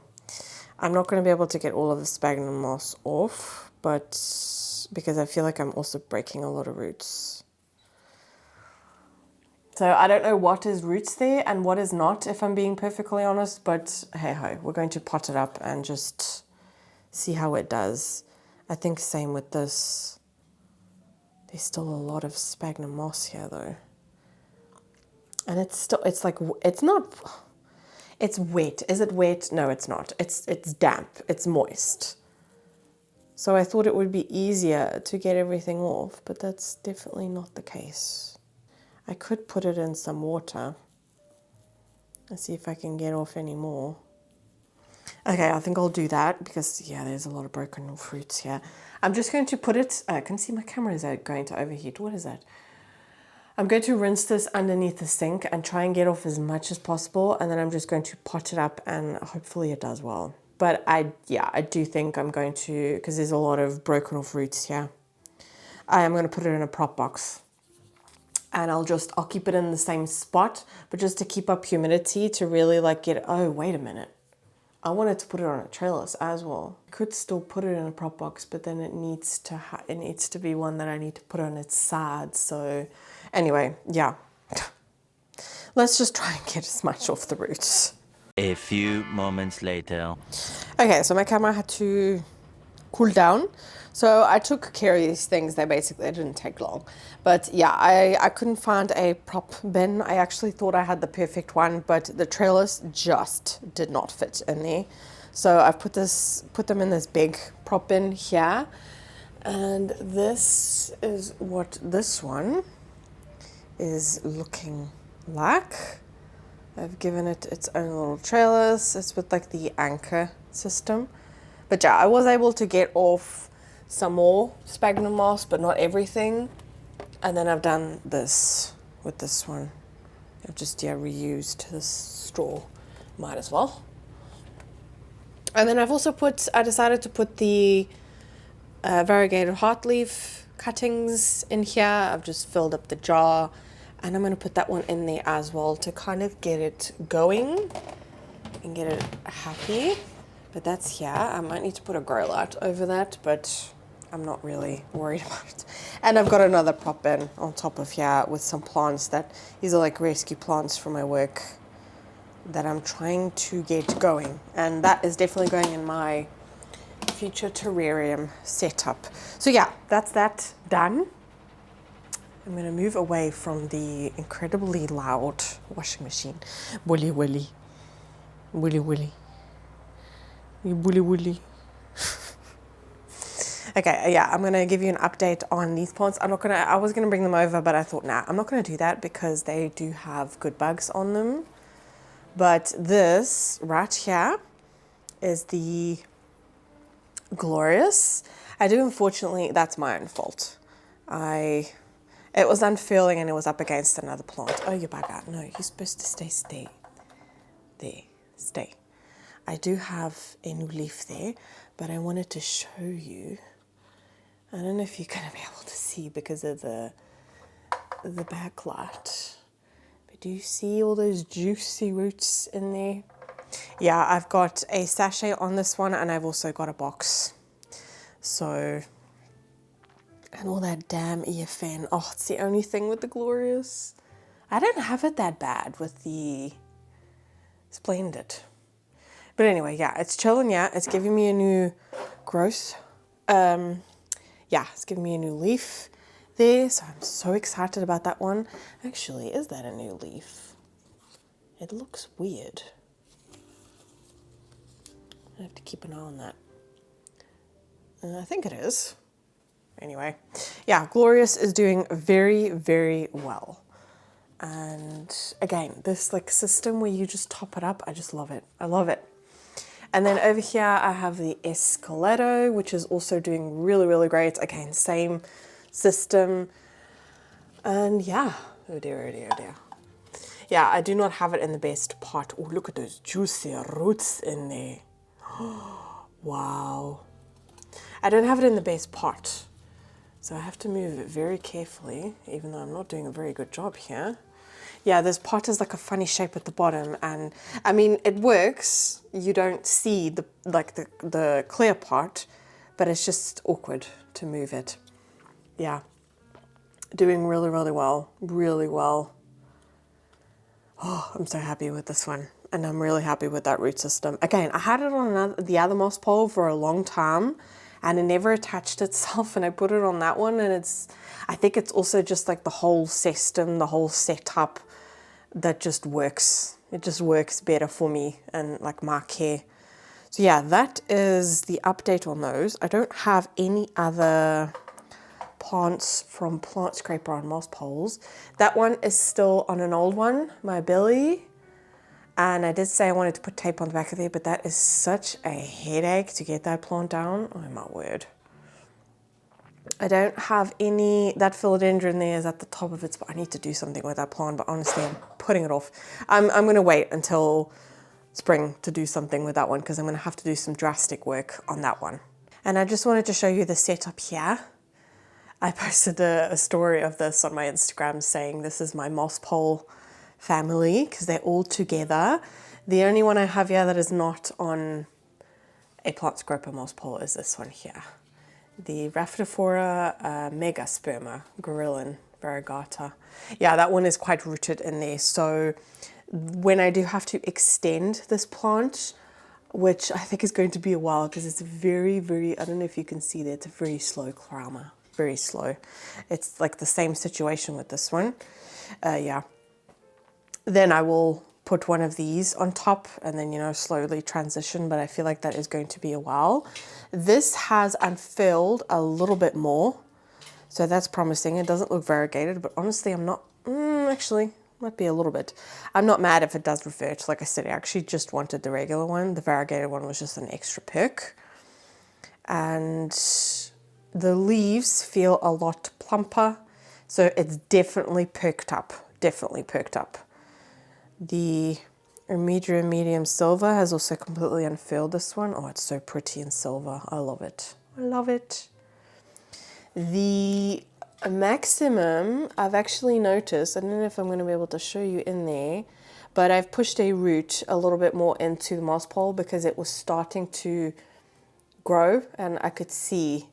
I'm not going to be able to get all of the sphagnum moss off, but because I feel like I'm also breaking a lot of roots. So I don't know what is roots there and what is not, if I'm being perfectly honest, but hey ho, we're going to pot it up and just see how it does. I think same with this. There's still a lot of sphagnum moss here though. And it's wet. Is it wet? No, it's not. It's damp. It's moist. So I thought it would be easier to get everything off, but that's definitely not the case. I could put it in some water and see if I can get off any more. Okay, I think I'll do that because, yeah, there's a lot of broken off roots here. I'm just going to put it... I can see my camera is going to overheat. What is that? I'm going to rinse this underneath the sink and try and get off as much as possible, and then I'm just going to pot it up and hopefully it does well. But I do think I'm going to, because there's a lot of broken off roots here, I am going to put it in a prop box And I'll keep it in the same spot, but just to keep up humidity to really like get, oh, wait a minute. I wanted to put it on a trellis as well. I could still put it in a prop box, but then it needs to be one that I need to put on its side. So anyway, yeah. Let's just try and get as much off the roots. A few moments later. Okay, so my camera had to cool down. So I took care of these things. They didn't take long. But yeah, I couldn't find a prop bin. I actually thought I had the perfect one, but the trellis just did not fit in there. So I've put them in this big prop bin here. And this is what this one is looking like. I've given it its own little trellis. It's with like the anchor system. But yeah, I was able to get off some more sphagnum moss, but not everything. And then I've done this with this one. I've just reused this straw. Might as well. And then I've also I decided to put the variegated heartleaf cuttings in here. I've just filled up the jar. And I'm going to put that one in there as well to kind of get it going and get it happy. But that's here. I might need to put a grow light over that, but I'm not really worried about it. And I've got another prop bin on top of here with some plants these are like rescue plants from my work that I'm trying to get going. And that is definitely going in my future terrarium setup. So yeah, that's that done. I'm going to move away from the incredibly loud washing machine. Woolly, woolly. Woolly, woolly. Woolly, woolly. Okay, yeah, I'm going to give you an update on these plants. I was going to bring them over, but I thought, nah, I'm not going to do that because they do have good bugs on them. But this right here is the Glorious. Unfortunately, that's my own fault. It was unfurling and it was up against another plant. Oh, you bugger. No, you're supposed to stay. There, stay. I do have a new leaf there, but I wanted to show you. I don't know if you're going to be able to see because of the backlight. But do you see all those juicy roots in there? Yeah, I've got a sachet on this one and I've also got a box. So... and all that damn EFN. Oh, it's the only thing with the Glorious. I don't have it that bad with the Splendid. But anyway, yeah, it's chilling, yeah. It's giving me a new growth. Yeah, it's giving me a new leaf there. So I'm so excited about that one. Actually, is that a new leaf? It looks weird. I have to keep an eye on that. I think it is. Anyway, yeah, Glorious is doing very, very well. And again, this like system where you just top it up, I just love it. I love it. And then over here, I have the Escalado, which is also doing really, really great. Again, same system. And yeah, oh dear, oh dear, oh dear. Yeah, I do not have it in the best pot. Oh, look at those juicy roots in there. Wow. I don't have it in the best pot. So I have to move it very carefully, even though I'm not doing a very good job here. Yeah, this pot is like a funny shape at the bottom, and I mean, it works. You don't see the clear part, but it's just awkward to move it. Yeah, doing really, really well, really well. Oh, I'm so happy with this one, and I'm really happy with that root system. Again, I had it on the other moss pole for a long time, and it never attached itself, and I put it on that one, and I think it's also just like the whole system, the whole setup that just works. It just works better for me and like my care. So yeah, that is the update on those. I don't have any other plants from Plant Scraper on moss poles. That one is still on an old one, my Billy. And I did say I wanted to put tape on the back of there, but that is such a headache to get that plant down. Oh my word. I don't have any, that philodendron there is at the top of it, but I need to do something with that plant, but honestly, I'm putting it off. I'm going to wait until spring to do something with that one because I'm going to have to do some drastic work on that one. And I just wanted to show you the setup here. I posted a story of this on my Instagram saying this is my moss pole family because they're all together. The only one I have here that is not on a Planspectrum moss pole is this one here. The Rhaphidophora megasperma, GLOWRIUM variegata. Yeah, that one is quite rooted in there. So when I do have to extend this plant, which I think is going to be a while because it's very, very, I don't know if you can see there, it's a very slow climber, very slow. It's like the same situation with this one. Yeah. Then I will put one of these on top and then, you know, slowly transition, but I feel like that is going to be a while. This has unfurled a little bit more, so that's promising. It doesn't look variegated, but honestly, I'm not, actually, might be a little bit. I'm not mad if it does revert. Like I said, I actually just wanted the regular one. The variegated one was just an extra perk. And the leaves feel a lot plumper, so it's definitely perked up, definitely perked up. The Anthurium medium silver has also completely unfurled this one. Oh, it's so pretty in silver. I love it. I love it. The maximum, I've actually noticed, I don't know if I'm going to be able to show you in there, but I've pushed a root a little bit more into the moss pole because it was starting to grow and I could see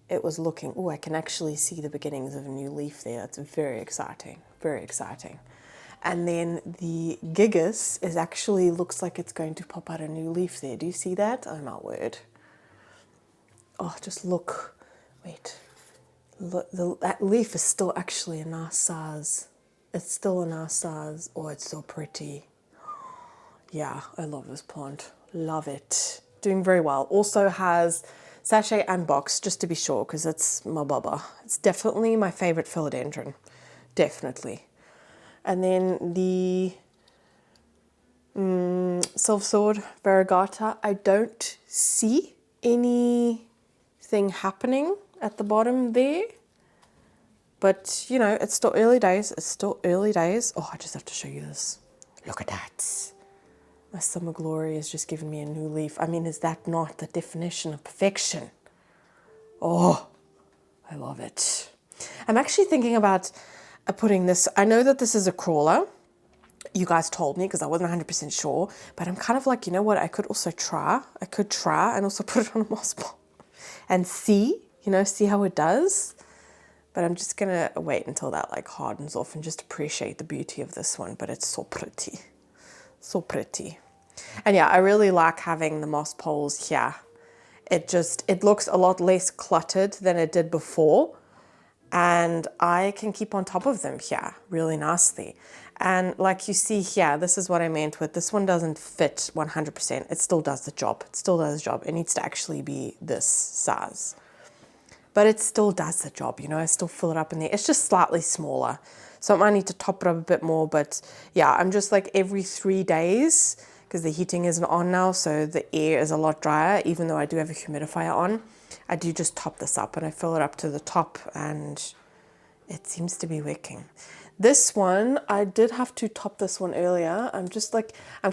it was looking, oh, I can actually see the beginnings of a new leaf there. That's very exciting, very exciting. And then the gigas is actually, looks like it's going to pop out a new leaf there. Do you see that? Oh my word. Oh, just look, wait. Look, that leaf is still actually a nice size. It's still a nice size. Oh, it's so pretty. Yeah, I love this plant. Love it. Doing very well. Also has sachet and box, just to be sure, because it's my bubba. It's definitely my favorite philodendron. Definitely. And then the Silver Sword variegata, I don't see anything happening at the bottom there. But, you know, it's still early days. It's still early days. Oh, I just have to show you this. Look at that. My summer glory has just given me a new leaf. I mean, is that not the definition of perfection? Oh, I love it. I'm actually thinking about putting this, I know that this is a crawler. You guys told me because I wasn't 100% sure, but I'm kind of like, you know what, I could also try. I could try and also put it on a moss pole and see, you know, see how it does. But I'm just going to wait until that like hardens off and just appreciate the beauty of this one. But it's so pretty. So pretty. And yeah, I really like having the moss poles here. It looks a lot less cluttered than it did before. And I can keep on top of them here really nicely. And like you see here, this is what I meant with this one doesn't fit 100%. It still does the job. It still does the job. It needs to actually be this size. But it still does the job, you know, I still fill it up in there. It's just slightly smaller. So I might need to top it up a bit more, but yeah, I'm just like every 3 days, because the heating isn't on now, so the air is a lot drier, even though I do have a humidifier on. I do just top this up and I fill it up to the top and it seems to be working. This one, I did have to top this one earlier. I'm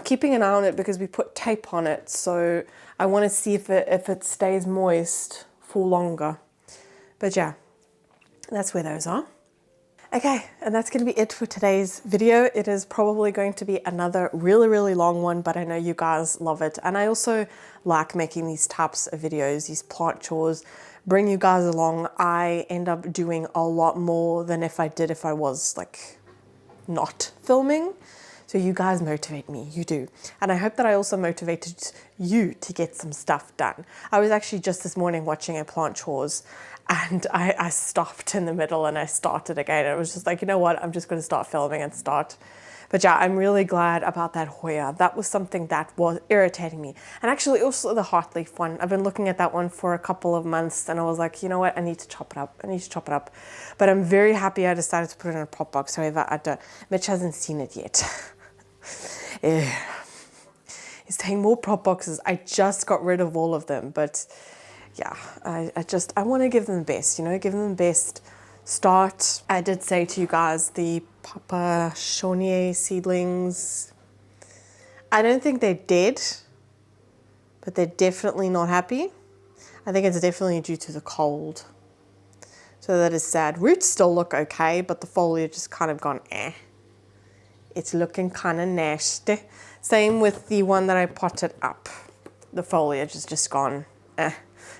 keeping an eye on it because we put tape on it. So I want to see if it stays moist for longer. But yeah, that's where those are. Okay, and that's going to be it for today's video. It is probably going to be another really, really long one, but I know you guys love it. And I also like making these types of videos, these plant chores, bring you guys along. I end up doing a lot more than if I was like not filming. So you guys motivate me, you do. And I hope that I also motivated you to get some stuff done. I was actually just this morning watching a plant chores and I stopped in the middle and I started again. It was just like, you know what, I'm just gonna start filming and start. But yeah, I'm really glad about that Hoya. That was something that was irritating me. And actually also the heartleaf one. I've been looking at that one for a couple of months and I was like, you know what, I need to chop it up. I need to chop it up. But I'm very happy I decided to put it in a prop box. However, Mitch hasn't seen it yet. He's taking more prop boxes. I just got rid of all of them, but yeah, I want to give them the best, you know, give them the best start. I did say to you guys, the propagation seedlings, I don't think they're dead, but they're definitely not happy. I think it's definitely due to the cold. So that is sad. Roots still look okay, but the foliage has kind of gone eh. It's looking kind of nasty. Same with the one that I potted up. The foliage has just gone eh.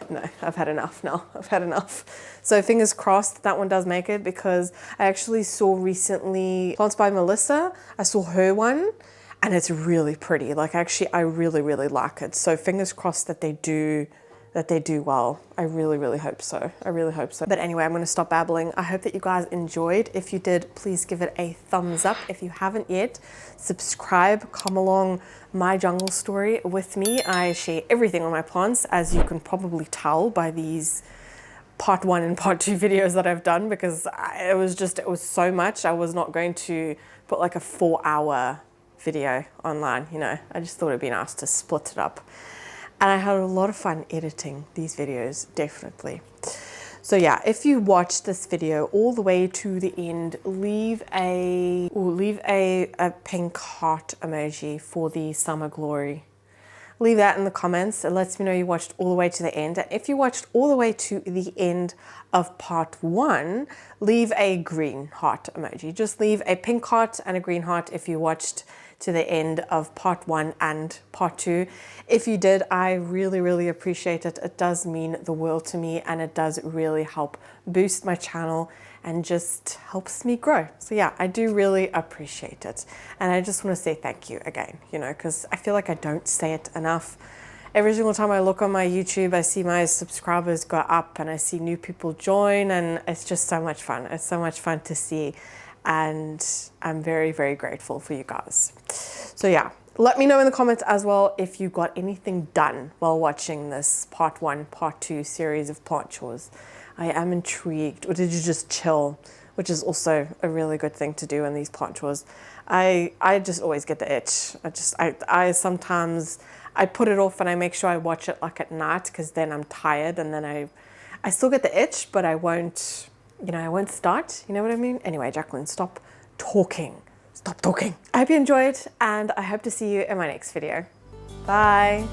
No, I've had enough now. I've had enough. So fingers crossed that one does make it, because I actually saw recently Plants by Melissa. I saw her one and it's really pretty. Like actually, I really, really like it. So fingers crossed that they do well. I really, really hope so. I really hope so. But anyway, I'm going to stop babbling. I hope that you guys enjoyed. If you did, please give it a thumbs up. If you haven't yet, subscribe, come along my jungle story with me. I share everything on my plants, as you can probably tell by these part 1 and part 2 videos that I've done, because it was so much. I was not going to put like a 4-hour video online, you know. I just thought it'd be nice to split it up. And I had a lot of fun editing these videos, definitely. So yeah, if you watched this video all the way to the end, leave a pink heart emoji for the summer glory. Leave that in the comments. It lets me know you watched all the way to the end. And if you watched all the way to the end of part 1, leave a green heart emoji. Just leave a pink heart and a green heart if you watched to the end of part 1 and part 2. If you did, I really, really appreciate it. It does mean the world to me, and it does really help boost my channel and just helps me grow. So yeah, I do really appreciate it. And I just want to say thank you again, you know, because I feel like I don't say it enough. Every single time I look on my YouTube, I see my subscribers go up and I see new people join, and it's just so much fun. It's so much fun to see. And I'm very, very grateful for you guys. So yeah, let me know in the comments as well if you got anything done while watching this part 1, part 2 series of plant chores. I am intrigued. Or did you just chill? Which is also a really good thing to do in these plant chores. I just always get the itch. I sometimes put it off and I make sure I watch it like at night, because then I'm tired, and then I still get the itch, but I won't, you know, I won't start, you know what I mean? Anyway, Jacqueline, stop talking. Stop talking. I hope you enjoyed, and I hope to see you in my next video. Bye.